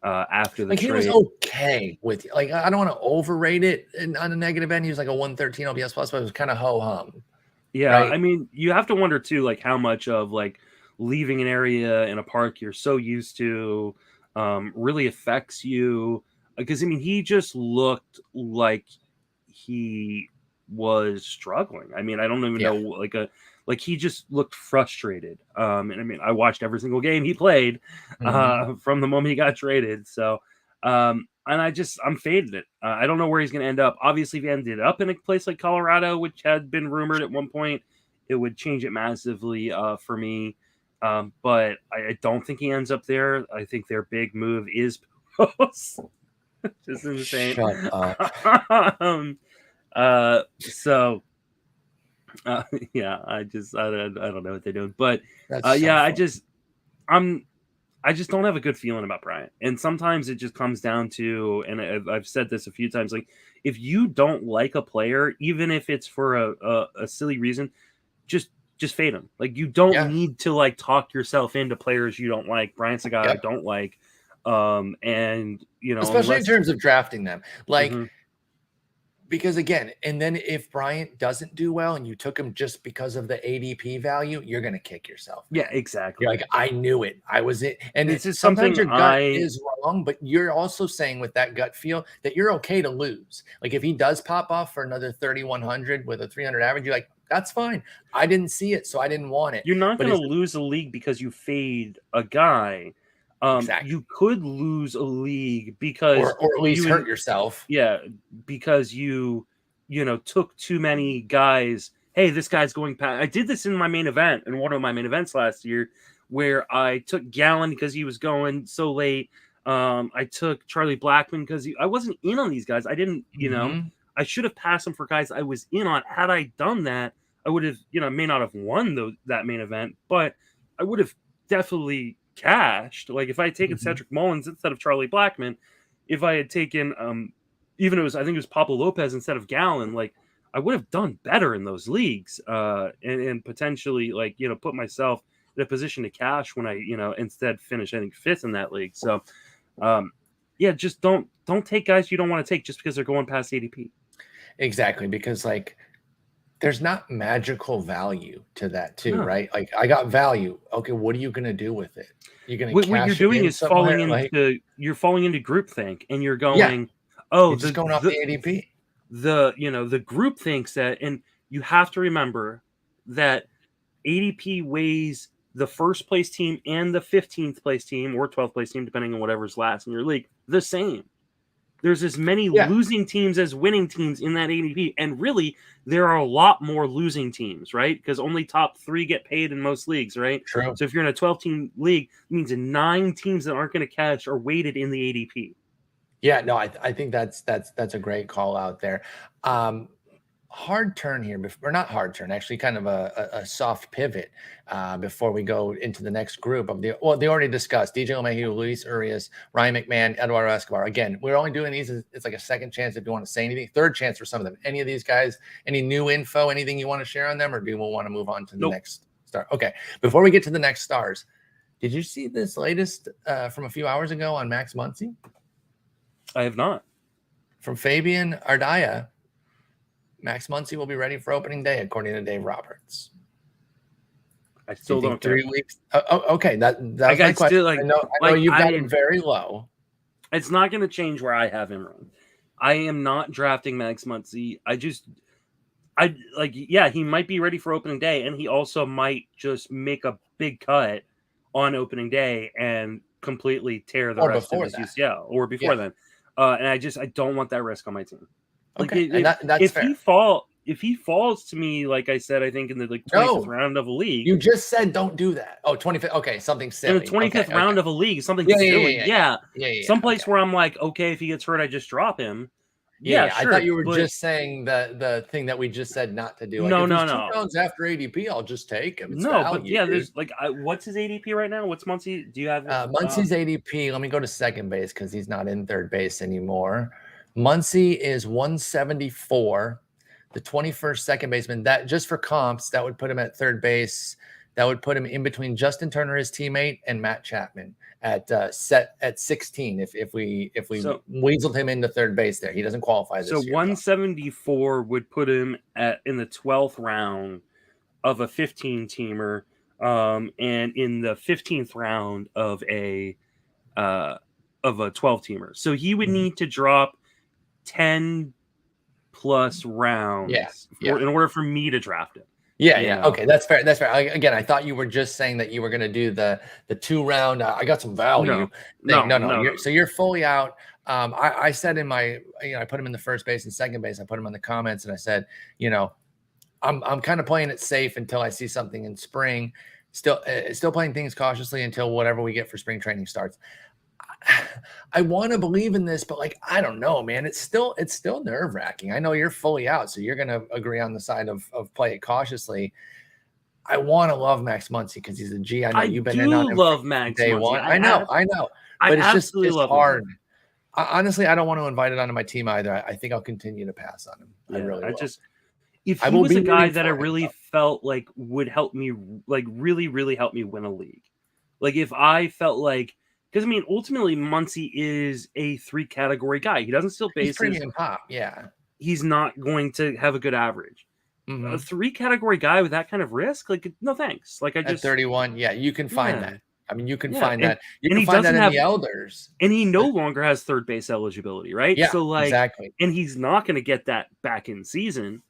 After the trade. He was okay with I don't want to overrate it on a negative end. He was a 113 OPS plus, but it was kind of ho-hum. Yeah, right? You have to wonder too, how much of leaving an area in a park you're so used to really affects you. Because he just looked like he was struggling. I don't even know he just looked frustrated. And I watched every single game he played from the moment he got traded. So, and I'm faded it. I don't know where he's going to end up. Obviously, if he ended up in a place like Colorado, which had been rumored at one point, it would change it massively for me. But I don't think he ends up there. I think their big move is post. Just insane. Shut up. So. I don't know what they're doing, but I just don't have a good feeling about Bryant. And sometimes it just comes down to, and I've said this a few times, if you don't like a player, even if it's for a silly reason, just fade him. You don't need to talk yourself into players you don't like. Bryant's a guy I don't like. And especially in terms of drafting them, because again, and then if Bryant doesn't do well and you took him just because of the ADP value, you're going to kick yourself. Yeah, exactly. You're I knew it. I was it. And this is sometimes your gut is wrong, but you're also saying with that gut feel that you're okay to lose. If he does pop off for another 3,100 with a 300 average, you're that's fine. I didn't see it, so I didn't want it. You're not going to lose a league because you fade a guy. Exactly. You could lose a league because or at least hurt yourself. Yeah, because you took too many guys. Hey, this guy's going past. I did this in my main event, in one of my main events last year, where I took Gallen because he was going so late. I took Charlie Blackmon because I wasn't in on these guys. I didn't, I should have passed them for guys I was in on. Had I done that, I would have, may not have won that main event, but I would have definitely cashed. If I had taken Cedric Mullins instead of Charlie Blackmon, if I had taken I think it was Pablo Lopez instead of Gallen, I would have done better in those leagues and potentially put myself in a position to cash when I instead finish I think 5th in that league. So just don't take guys you don't want to take just because they're going past ADP. Exactly, because there's not magical value to that too, right? I got value. Okay, what are you going to do with it? You're going to what you're doing is falling into groupthink, and you're going, just going off the ADP. the group thinks that, and you have to remember that ADP weighs the first place team and the 15th place team or 12th place team, depending on whatever's last in your league, the same. There's as many losing teams as winning teams in that ADP. And really, there are a lot more losing teams, right? Because only top 3 get paid in most leagues, right? True. So if you're in a 12-team league, it means 9 teams that aren't going to catch are weighted in the ADP. Yeah, no, I think that's a great call out there. Hard turn here, or not hard turn, actually kind of a soft pivot before we go into the next group of they already discussed DJ LeMahieu, Luis Urias, Ryan McMahon, Eduardo Escobar. Again, we're only doing these. It's like a second chance if you want to say anything, third chance for some of them. Any of these guys, any new info, anything you want to share on them, or do you want to move on to the next star? Okay, before we get to the next stars, did you see this latest from a few hours ago on Max Muncy? I have not. From Fabian Ardaya. Max Muncy will be ready for opening day, according to Dave Roberts. I still don't 3 weeks. Okay, that's my question. Still, I know you've got him very low. It's not going to change where I have him wrong. I am not drafting Max Muncy. He might be ready for opening day, and he also might just make a big cut on opening day and completely tear the rest of his UCL or before then. And I don't want that risk on my team. Okay, that's fair. If he falls to me, like I said, I think in the 25th round of a league. You just said don't do that. Oh, 25th. Okay, something silly. In the 25th round of a league, something silly. Yeah. Someplace where I'm like, okay, if he gets hurt, I just drop him. Yeah, sure, I thought you were just saying the thing that we just said not to do. Like, no. 2 rounds after ADP, I'll just take him. It's but there's what's his ADP right now? What's Muncy? Do you have Muncy's ADP? Let me go to second base because he's not in third base anymore. Muncy is 174, the 21st second baseman. That just for comps, that would put him at third base. That would put him in between Justin Turner, his teammate, and Matt Chapman at 16. If we weaseled him into third base there, he doesn't qualify this year. So 174 would put him in the 12th round of a 15-teamer, and in the 15th round of a 12-teamer. So he would need to drop 10 plus rounds in order for me to draft him. Okay, that's fair. Again, I thought you were just saying that you were going to do the 2 round. I got some value. No. So you're fully out. I said in my, I put him in the first base and second base. I put him in the comments and I said, I'm kind of playing it safe until I see something in spring. Still playing things cautiously until whatever we get for spring training starts. I want to believe in this, but I don't know, man. It's still nerve-wracking. I know you're fully out, so you're going to agree on the side of play it cautiously. I want to love Max Muncy because he's a G. I know you've been in on him love Max day Muncy. one. I know, but it's just hard. Honestly, I don't want to invite it onto my team either. I think I'll continue to pass on him. I really will. If he was a guy that I really felt like would help me, really, really help me win a league. If I felt like. Because, ultimately, Muncy is a 3-category guy. He doesn't steal bases. He's premium pop, yeah. He's not going to have a good average. Mm-hmm. A 3-category guy with that kind of risk? No thanks. At 31, you can find that. You can find that. You can find that in the elders. And he no longer has third base eligibility, right? Yeah, exactly. And he's not going to get that back in season.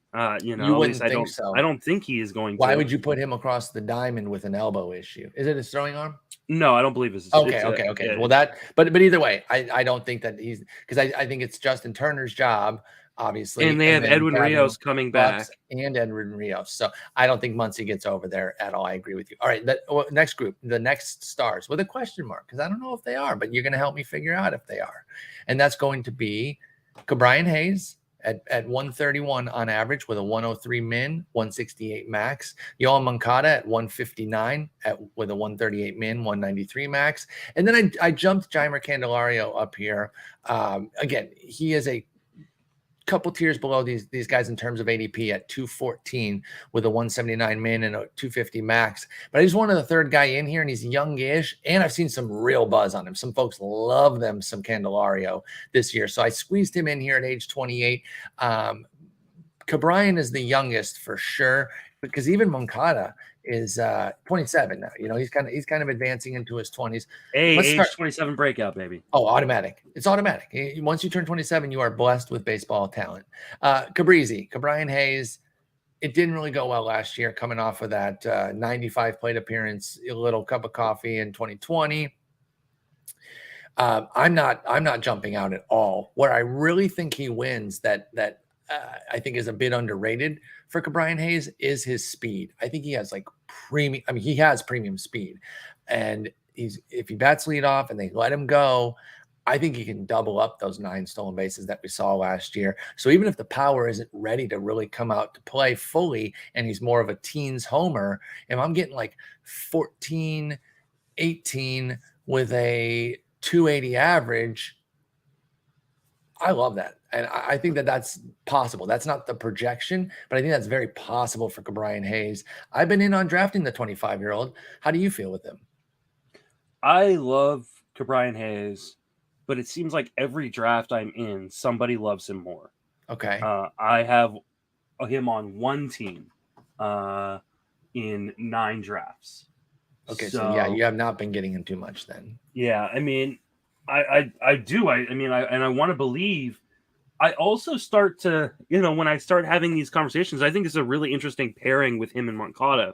You wouldn't think so. I don't think he is going to. Why would you put him across the diamond with an elbow issue? Is it his throwing arm? No, I don't believe it's okay. Well, but either way, I don't think that he's because I think it's Justin Turner's job, obviously. And they have Edwin Rios coming back. And Edwin Rios. So I don't think Muncy gets over there at all. I agree with you. All right, next group, the next stars with a question mark, because I don't know if they are, but you're going to help me figure out if they are. And that's going to be Brian Hayes, at 131 on average with a 103 min, 168 max. Yohan Moncada at 159 with a 138 min, 193 max. And then I jumped Jeimer Candelario up here. Again, he is a couple tiers below these guys in terms of ADP at 214 with a 179 min and a 250 max. But he's one of the third guy in here, and he's youngish, and I've seen some real buzz on him. Some folks love them some Candelario this year, so I squeezed him in here at age 28. Cabrian is the youngest for sure. because even Moncada is 27 now. You know, he's kind of advancing into his 20s. Hey, age 27 breakout, baby. Oh, automatic. It's automatic. Once you turn 27, you are blessed with baseball talent. Ke'Bryan Hayes, it didn't really go well last year, coming off of that 95 plate appearance, a little cup of coffee in 2020. I'm not jumping out at all. Where I really think he wins that I think is a bit underrated for Ke'Bryan Hayes is his speed. I think he has like premium. I mean, he has premium speed, and if he bats lead off and they let him go, I think he can double up those 9 stolen bases that we saw last year. So even if the power isn't ready to really come out to play fully, and he's more of a teens homer, if I'm getting like 14, 18 with a 280 average, I love that. And I think that that's possible. That's not the projection, but I think that's very possible for Ke'Bryan Hayes. I've been in on drafting the 25-year-old. How do you feel with him? I love Ke'Bryan Hayes, but it seems like every draft I'm in, somebody loves him more. Okay. I have him on one team in 9 drafts. Okay, so yeah, you have not been getting him too much then. Yeah, I mean, I do. I want to believe. I also start to, when I start having these conversations, I think it's a really interesting pairing with him and Moncada,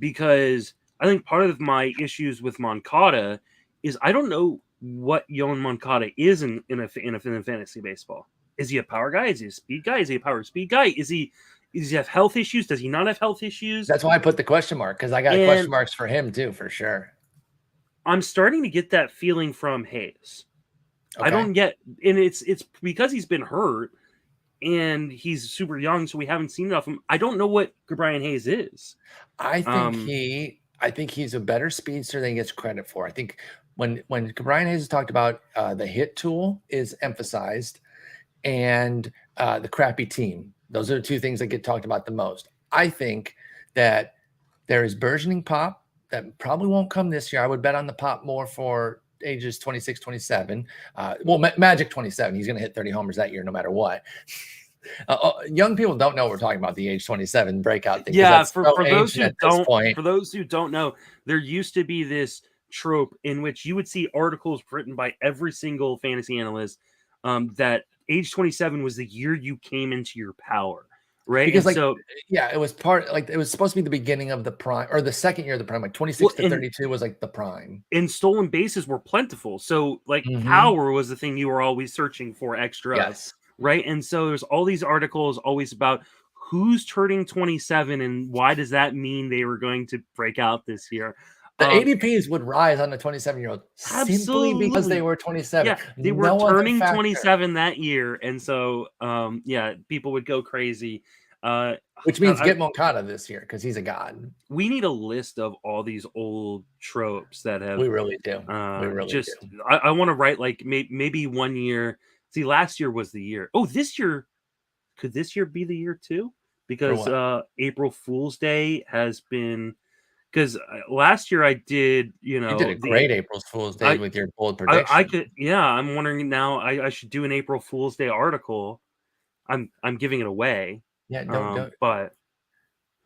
because I think part of my issues with Moncada is I don't know what Yoan Moncada is in fantasy baseball. Is he a power guy? Is he a speed guy? Is he a power speed guy? Does he have health issues? Does he not have health issues? That's why I put the question mark, because I got question marks for him too, for sure. I'm starting to get that feeling from Hayes. Okay. I don't get, and it's because he's been hurt and he's super young, so we haven't seen enough of him. I don't know what Ke'Bryan Hayes is. I think he's a better speedster than he gets credit for. I think when Ke'Bryan Hayes has talked about the hit tool is emphasized, and the crappy team. Those are the 2 things that get talked about the most. I think that there is burgeoning pop that probably won't come this year. I would bet on the pop more for ages 26, 27. Magic 27. He's going to hit 30 homers that year no matter what. Young people don't know what we're talking about, the age 27 breakout thing. Yeah, for those who don't know, there used to be this trope in which you would see articles written by every single fantasy analyst that age 27 was the year you came into your power, right? Because it was it was supposed to be the beginning of the prime, or the second year of the prime, like 26 to 32 was like the prime. And stolen bases were plentiful, so power was the thing you were always searching for extra. Yes. Right. And so there's all these articles always about who's turning 27 and why does that mean they were going to break out this year. The ADPs would rise on the 27-year-old simply because they were 27. Yeah, they were turning 27 that year. And so, people would go crazy. Which means get Moncada this year because he's a god. We need a list of all these old tropes that have. We really do. We really do. I want to write like maybe one year. See, last year was the year. Oh, this year. Could this year be the year too? Because April Fool's Day has been. Because last year I did, you did a great April Fool's Day with your bold prediction. I could, I'm wondering now. I should do an April Fool's Day article. I'm giving it away. Yeah, don't. But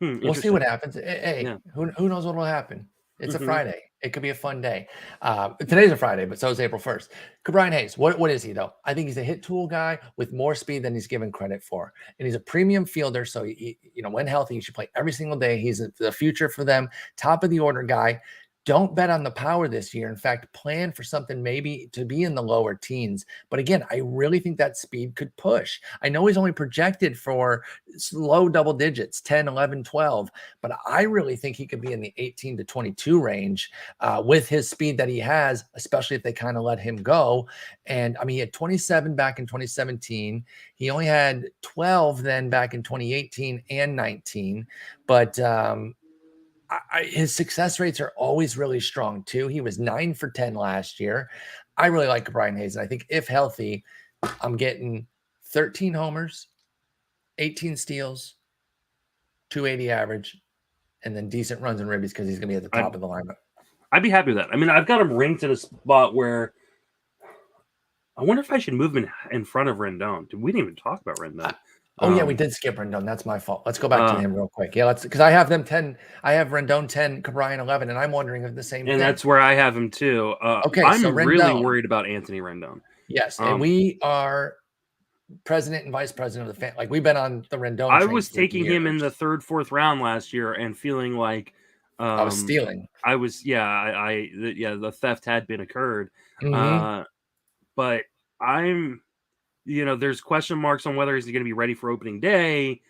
we'll see what happens. Hey, who knows what will happen? It's a Friday. It could be a fun day. Today's a Friday, but so is April 1st. Ke'Bryan Hayes, what is he though? I think he's a hit tool guy with more speed than he's given credit for, and he's a premium fielder. So he when healthy, he should play every single day. He's the future for them. Top of the order guy. Don't bet on the power this year. In fact, plan for something maybe to be in the lower teens. But again, I really think that speed could push. I know he's only projected for low double digits, 10, 11, 12. But I really think he could be in the 18 to 22 range with his speed that he has, especially if they kind of let him go. And I mean, he had 27 back in 2017. He only had 12 then back in 2018 and 19. But his success rates are always really strong too. He was 9 for 10 last year. I really like Ke'Bryan Hayes. And I think if healthy, I'm getting 13 homers, 18 steals, 280 average, and then decent runs and ribbies because he's going to be at the top of the lineup. I'd be happy with that. I mean, I've got him ranked in a spot where I wonder if I should move him in front of Rendon. We didn't even talk about Rendon. Oh yeah, we did skip Rendon. That's my fault. Let's go back to him real quick. Yeah, let's because I have them 10. I have Rendon 10, Cabrian 11, and I'm wondering if the same and thing. that's where I have him too. Okay, I'm so really Rendon. worried about Anthony Rendon. Yes, and we are president and vice president of the fan. Like we've been on the Rendon. I train was for taking him in the years. 3rd, 4th round last year and feeling like I was stealing. I was, the theft had been occurred. Mhm. But I'm, there's question marks on whether he's going to be ready for opening day.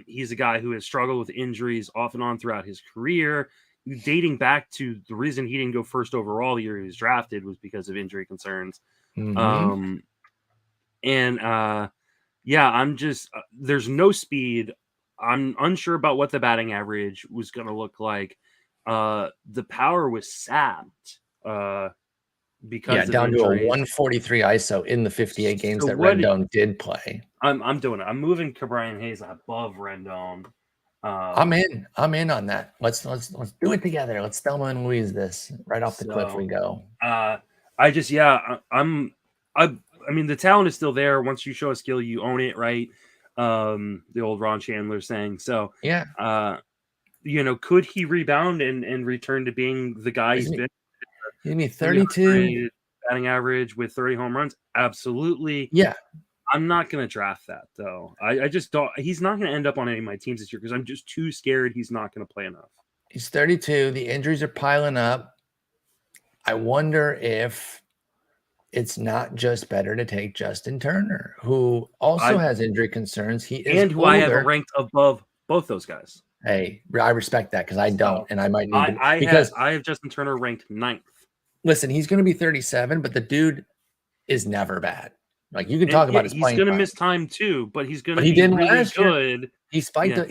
He's a guy who has struggled with injuries off and on throughout his career, dating back to the reason he didn't go first overall the year he was drafted was because of injury concerns. Mhm. I'm just there's no speed. I'm unsure about what the batting average was going to look like. The power was sapped because of Down to a injuries. 143 ISO in the 58 games So that what Rendon did play. I'm doing it. I'm moving Cabrian Hayes above Rendon. I'm in on that. Let's do it together. Let's Thelma and Louise this. Right off the cliff we go. I mean, the talent is still there. Once you show a skill, you own it, right? The old Ron Chandler saying. So, Yeah. Could he rebound and return to being the guy he's been? Give me 32 batting average with 30 home runs. Absolutely. Yeah. I'm not going to draft that though. I just don't. He's not going to end up on any of my teams this year because I'm just too scared he's not going to play enough. He's 32. The injuries are piling up. I wonder if it's not just better to take Justin Turner, who also has injury concerns. He is and who older. I have ranked above both those guys. Hey, I respect that because I don't, and I might need to. I have Justin Turner ranked 9th. Listen, he's going to be 37, but the dude is never bad. Like you can talk about his playing. He's going to miss time too, but he's going to be really last good. Year. He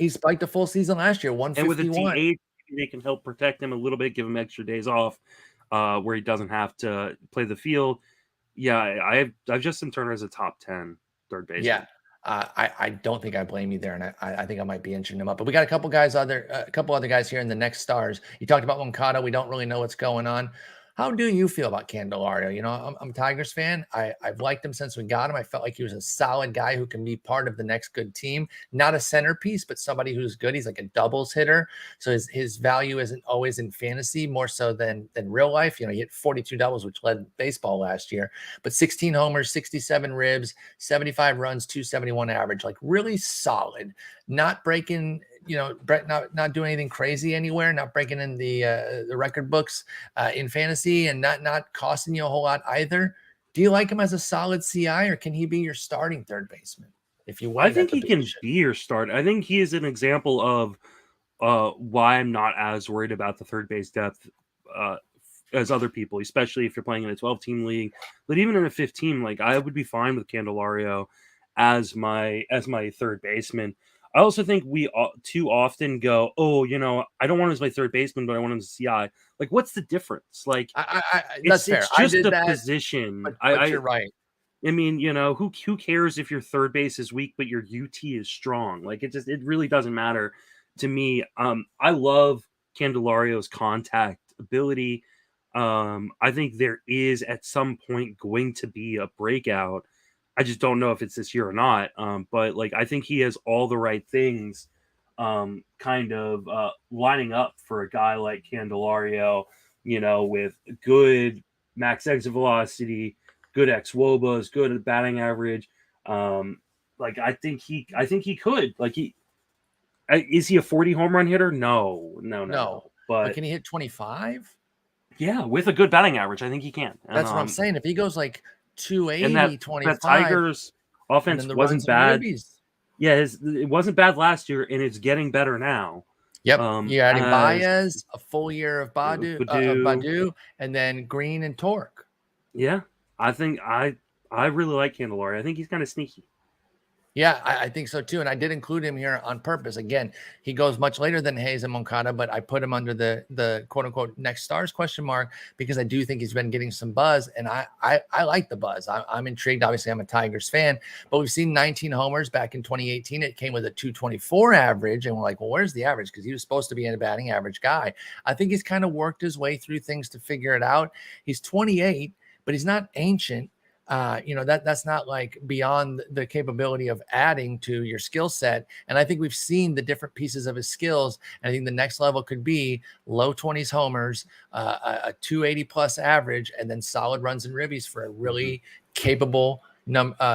spiked a full season last year, 151. And with a DH, they can help protect him a little bit, give him extra days off, where he doesn't have to play the field. Yeah, I've Justin Turner as a top 10 third baseman. Yeah. I don't think I blame you there, and I think I might be inching him up. But we got a couple other guys here in the next stars. You talked about Moncada. We don't really know what's going on. How do you feel about Candelario? I'm a Tigers fan. I've liked him since we got him. I felt like he was a solid guy who can be part of the next good team. Not a centerpiece, but somebody who's good. He's like a doubles hitter. So his value isn't always in fantasy, more so than real life. He hit 42 doubles, which led baseball last year. But 16 homers, 67 ribs, 75 runs, 271 average. Like really solid. Not breaking, not doing anything crazy anywhere, not breaking in the record books in fantasy, and not costing you a whole lot either. Do you like him as a solid CI, or can he be your starting third baseman? I think he can be your starter. I think he is an example of why I'm not as worried about the third base depth as other people, especially if you're playing in a 12-team league. But even in a 15, like I would be fine with Candelario as my third baseman. I also think we too often go, I don't want him as my third baseman, but I want him as a CI. Like, what's the difference? Like, that's fair. It's just the position. But you're right. I mean, who cares if your third base is weak, but your UT is strong? Like, it really doesn't matter to me. I love Candelario's contact ability. I think there is at some point going to be a breakout. I just don't know if it's this year or not. But like, I think he has all the right things, kind of lining up for a guy like Candelario, with good max exit velocity, good xwOBAs, good batting average. I think he could. Like is he a 40 home run hitter? No. But can he hit 25? Yeah, with a good batting average, I think he can. That's what I'm saying. If he goes like 280, and 25. That Tigers offense wasn't bad. Yeah, it wasn't bad last year, and it's getting better now. Yep. You're adding Baez, a full year of Badu, and then Green and Torque. Yeah, I think I really like Candelario. I think he's kind of sneaky. Yeah, I think so too. And I did include him here on purpose. Again, he goes much later than Hayes and Moncada, but I put him under the quote unquote next stars question mark because I do think he's been getting some buzz. And I like the buzz. I'm intrigued. Obviously, I'm a Tigers fan, but we've seen 19 homers back in 2018. It came with a 224 average. And we're like, well, where's the average? Because he was supposed to be a batting average guy. I think he's kind of worked his way through things to figure it out. He's 28, but he's not ancient. that's not like beyond the capability of adding to your skill set. And I think we've seen the different pieces of his skills. And I think the next level could be low 20s homers, a 280 plus average, and then solid runs and ribbies for a really capable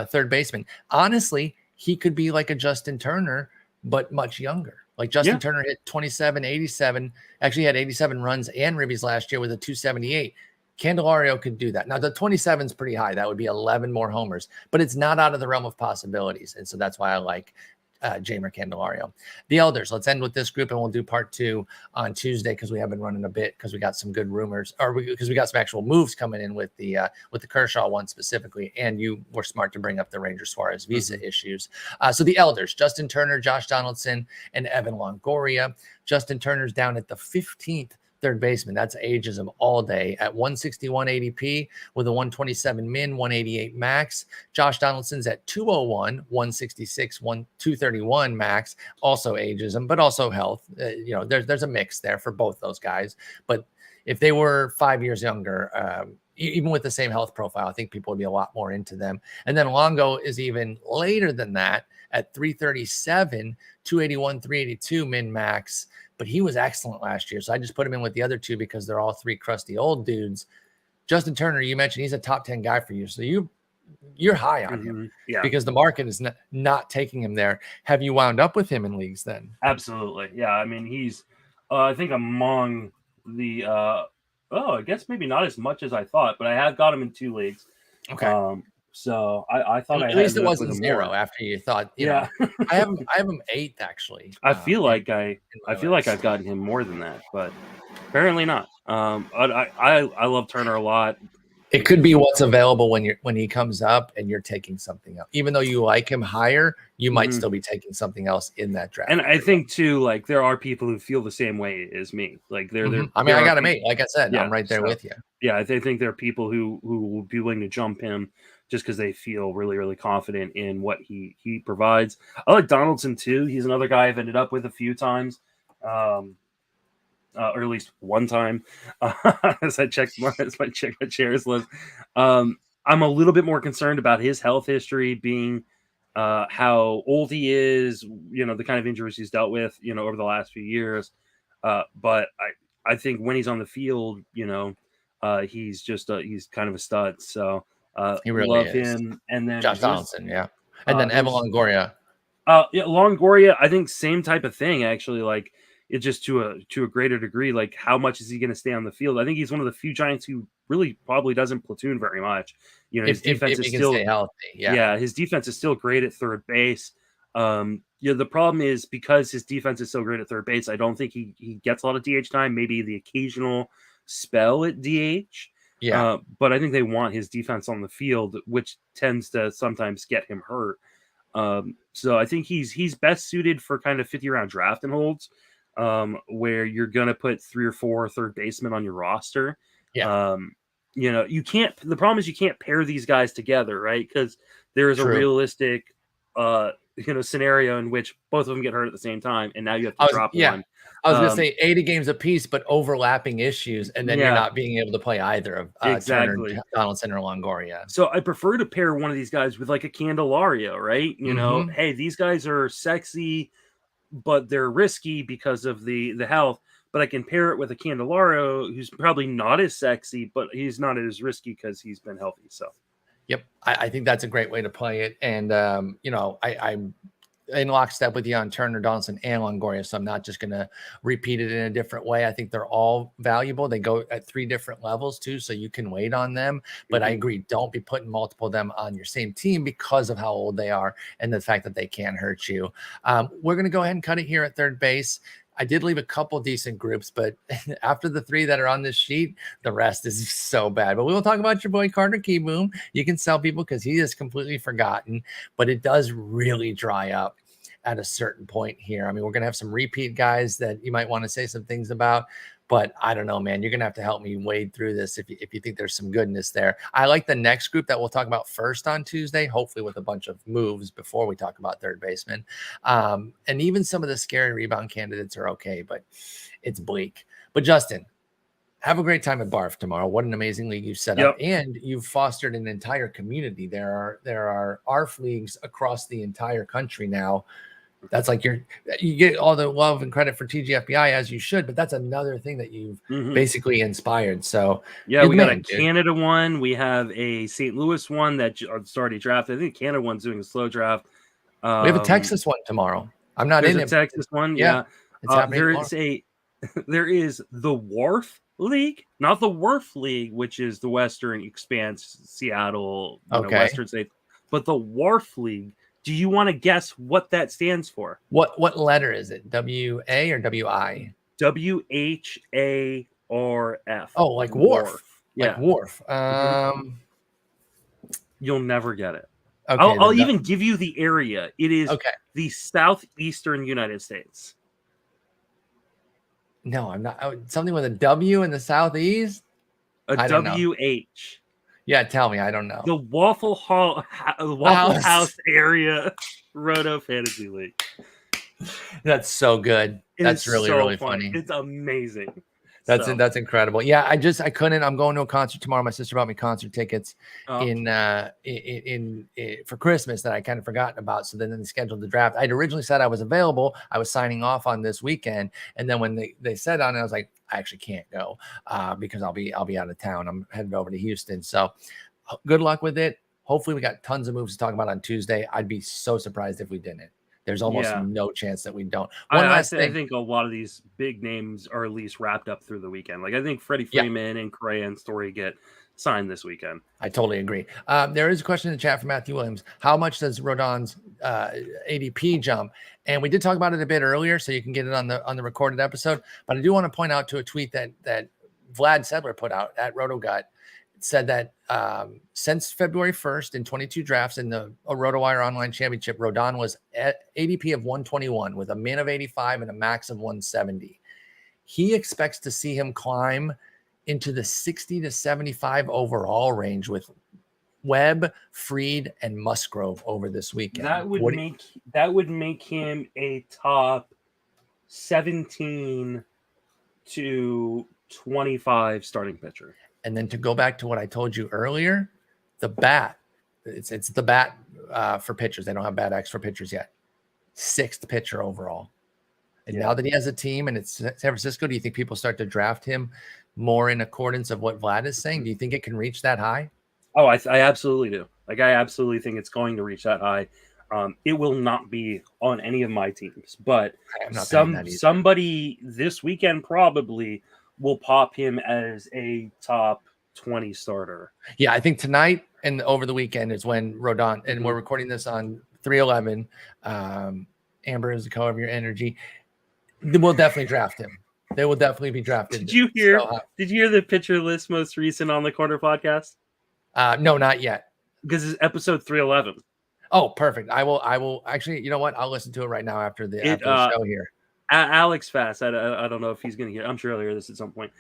third baseman. Honestly, he could be like a Justin Turner, but much younger. Like Justin Turner hit 27, 87, actually had 87 runs and ribbies last year with a 278. Candelario could do that. Now, the 27 is pretty high. That would be 11 more homers, but it's not out of the realm of possibilities. And so that's why I like Jeimer Candelario. The elders, let's end with this group, and we'll do part 2 on Tuesday because we have been running a bit because we got some good rumors, or because we got some actual moves coming in with the Kershaw one specifically, and you were smart to bring up the Ranger Suarez visa issues. So the elders, Justin Turner, Josh Donaldson, and Evan Longoria. Justin Turner's down at the 15th third baseman. That's ageism all day at 161 ADP with a 127 min, 188 max. Josh Donaldson's at 201, 166, 231 max. Also ageism, but also health. There's a mix there for both those guys. But if they were 5 years younger, even with the same health profile, I think people would be a lot more into them. And then Longo is even later than that at 337, 281, 382 min max. But he was excellent last year. So I just put him in with the other two because they're all three crusty old dudes. Justin Turner, you mentioned he's a top 10 guy for you. So you're high on him because the market is not taking him there. Have you wound up with him in leagues then? Absolutely. Yeah. I mean, he's, I think among the, I guess maybe not as much as I thought, but I have got him in 2 leagues. Okay. So I thought at least it wasn't 0 after you thought, you know, I have him 8th actually. I feel like I've gotten him more than that, but apparently not. I love Turner a lot. It could be what's available when he comes up and you're taking something else. Even though you like him higher, you might still be taking something else in that draft. And I think too, like there are people who feel the same way as me. Like they're I mean, I got him 8. Like I said, I'm right there with you. Yeah, I think there are people who will be willing to jump him just because they feel really, really confident in what he provides. I like Donaldson too. He's another guy I've ended up with a few times. Or at least one time, as I check my shares list. I'm a little bit more concerned about his health history, being how old he is, the kind of injuries he's dealt with, over the last few years. But I think when he's on the field, he's just he's kind of a stud. So he really love is. him. And then Josh Donaldson, and then Evan Longoria. Longoria, I think same type of thing actually. Like it's just to a greater degree. Like how much is he going to stay on the field? I think he's one of the few Giants who really probably doesn't platoon very much. His defense is still healthy. Yeah, his defense is still great at third base. The problem is because his defense is so great at third base, I don't think he gets a lot of DH time. Maybe the occasional spell at DH. Yeah, but I think they want his defense on the field, which tends to sometimes get him hurt. So I think he's best suited for kind of 50-round draft and holds, where you're going to put 3 or 4 third basemen on your roster. Yeah. You can't. The problem is you can't pair these guys together, right? Because there is a realistic, scenario in which both of them get hurt at the same time, and now you have to drop one. I was going to say 80 games apiece, but overlapping issues, and then you're not being able to play either of Turner, Donaldson, or Longoria. So I prefer to pair one of these guys with like a Candelario, right? Hey, these guys are sexy, but they're risky because of the health. But I can pair it with a Candelario who's probably not as sexy, but he's not as risky because he's been healthy. So, yep, I think that's a great way to play it. And I'm in lockstep with you on Turner, Donaldson, and Longoria, so I'm not just going to repeat it in a different way. I think they're all valuable. They go at 3 different levels too, so you can wait on them. But I agree, don't be putting multiple of them on your same team because of how old they are and the fact that they can hurt you. We're going to go ahead and cut it here at third base. I did leave a couple decent groups, but after the 3 that are on this sheet, the rest is so bad. But we will talk about your boy Carter Keyboom. You can sell people because he is completely forgotten, but it does really dry up at a certain point here. I mean, we're going to have some repeat guys that you might want to say some things about, but I don't know, man. You're going to have to help me wade through this if you think there's some goodness there. I like the next group that we'll talk about first on Tuesday, hopefully with a bunch of moves before we talk about third baseman. And even some of the scary rebound candidates are okay, but it's bleak. But Justin, have a great time at Barf tomorrow. What an amazing league you've set up, and you've fostered an entire community. There are ARF leagues across the entire country now. That's like you get all the love and credit for TGFBI, as you should, but that's another thing that you've basically inspired. So yeah, we got a Canada one. We have a St. Louis one that's already drafted. I think Canada one's doing a slow draft. We have a Texas one tomorrow. I'm not in it. Texas one, yeah. It's happening. There is the Wharf League, not the Wharf League, which is the Western Expanse, Seattle, Western states, but the Wharf League. Do you want to guess what that stands for? What letter is it? W-A or W-I? W-H-A-R-F. Oh, like wharf. Yeah. Like wharf. You'll never get it. Okay, I'll even give you the area. It is the southeastern United States. No, I'm not. Something with a W in the southeast? A W-H. Yeah, tell me. I don't know. The Waffle House area Roto Fantasy League. That's so good. That's really, really funny. It's amazing. That's incredible. Yeah, I couldn't. I'm going to a concert tomorrow. My sister bought me concert tickets for Christmas that I kind of forgotten about. So then they scheduled the draft. I'd originally said I was available. I was signing off on this weekend, and then when they said on it, I was like, I actually can't go because I'll be out of town. I'm headed over to Houston. So good luck with it. Hopefully we got tons of moves to talk about on Tuesday. I'd be so surprised if we didn't. There's almost no chance that we don't. I think a lot of these big names are at least wrapped up through the weekend. Like I think Freddie Freeman and Correa and Story get signed this weekend. I totally agree. There is a question in the chat from Matthew Williams. How much does Rodon's ADP jump? And we did talk about it a bit earlier, so you can get it on the recorded episode. But I do want to point out to a tweet that Vlad Sedler put out at RotoGut. It said that since February 1st in 22 drafts in the RotoWire Online Championship, Rodon was at ADP of 121 with a min of 85 and a max of 170. He expects to see him climb into the 60 to 75 overall range with Webb, Freed, and Musgrove over this weekend. That would make him a top 17 to 25 starting pitcher. And then to go back to what I told you earlier, the bat, it's the bat for pitchers. They don't have bat X for pitchers yet. 6th pitcher overall. And now that he has a team and it's San Francisco, do you think people start to draft him more in accordance of what Vlad is saying? Do you think it can reach that high? Oh, I absolutely do. Like, I absolutely think it's going to reach that high. It will not be on any of my teams, but somebody this weekend probably will pop him as a top 20 starter. Yeah, I think tonight and over the weekend is when Rodon, and we're recording this on 3/11. Amber is the color of your energy. We'll definitely draft him. They will definitely be drafted. Did you hear the pitcher list most recent on the Corner podcast? No, not yet. Because it's episode 311. Oh, perfect. I will actually, you know what? I'll listen to it right now after the show here. Alex Fast, I don't know if he's going to hear. I'm sure he'll hear this at some point.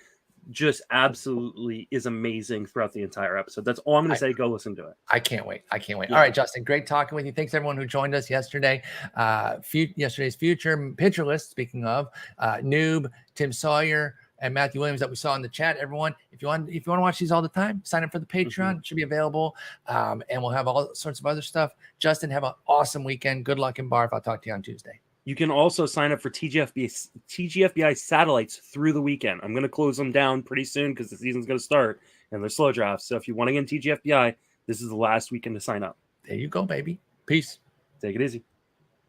Just absolutely is amazing throughout the entire episode. That's all I'm going to say. Go listen to it. I can't wait. Yeah. All right, Justin, great talking with you. Thanks everyone who joined us yesterday. Yesterday's future pitcher list. Speaking of Noob, Tim Sawyer, and Matthew Williams that we saw in the chat. Everyone, if you want to watch these all the time, sign up for the Patreon. It should be available, and we'll have all sorts of other stuff. Justin, have an awesome weekend. Good luck in Barf. I'll talk to you on Tuesday. You can also sign up for TGFBI satellites through the weekend. I'm going to close them down pretty soon because the season's going to start and they're slow drafts. So if you want to get in TGFBI, this is the last weekend to sign up. There you go, baby. Peace. Take it easy.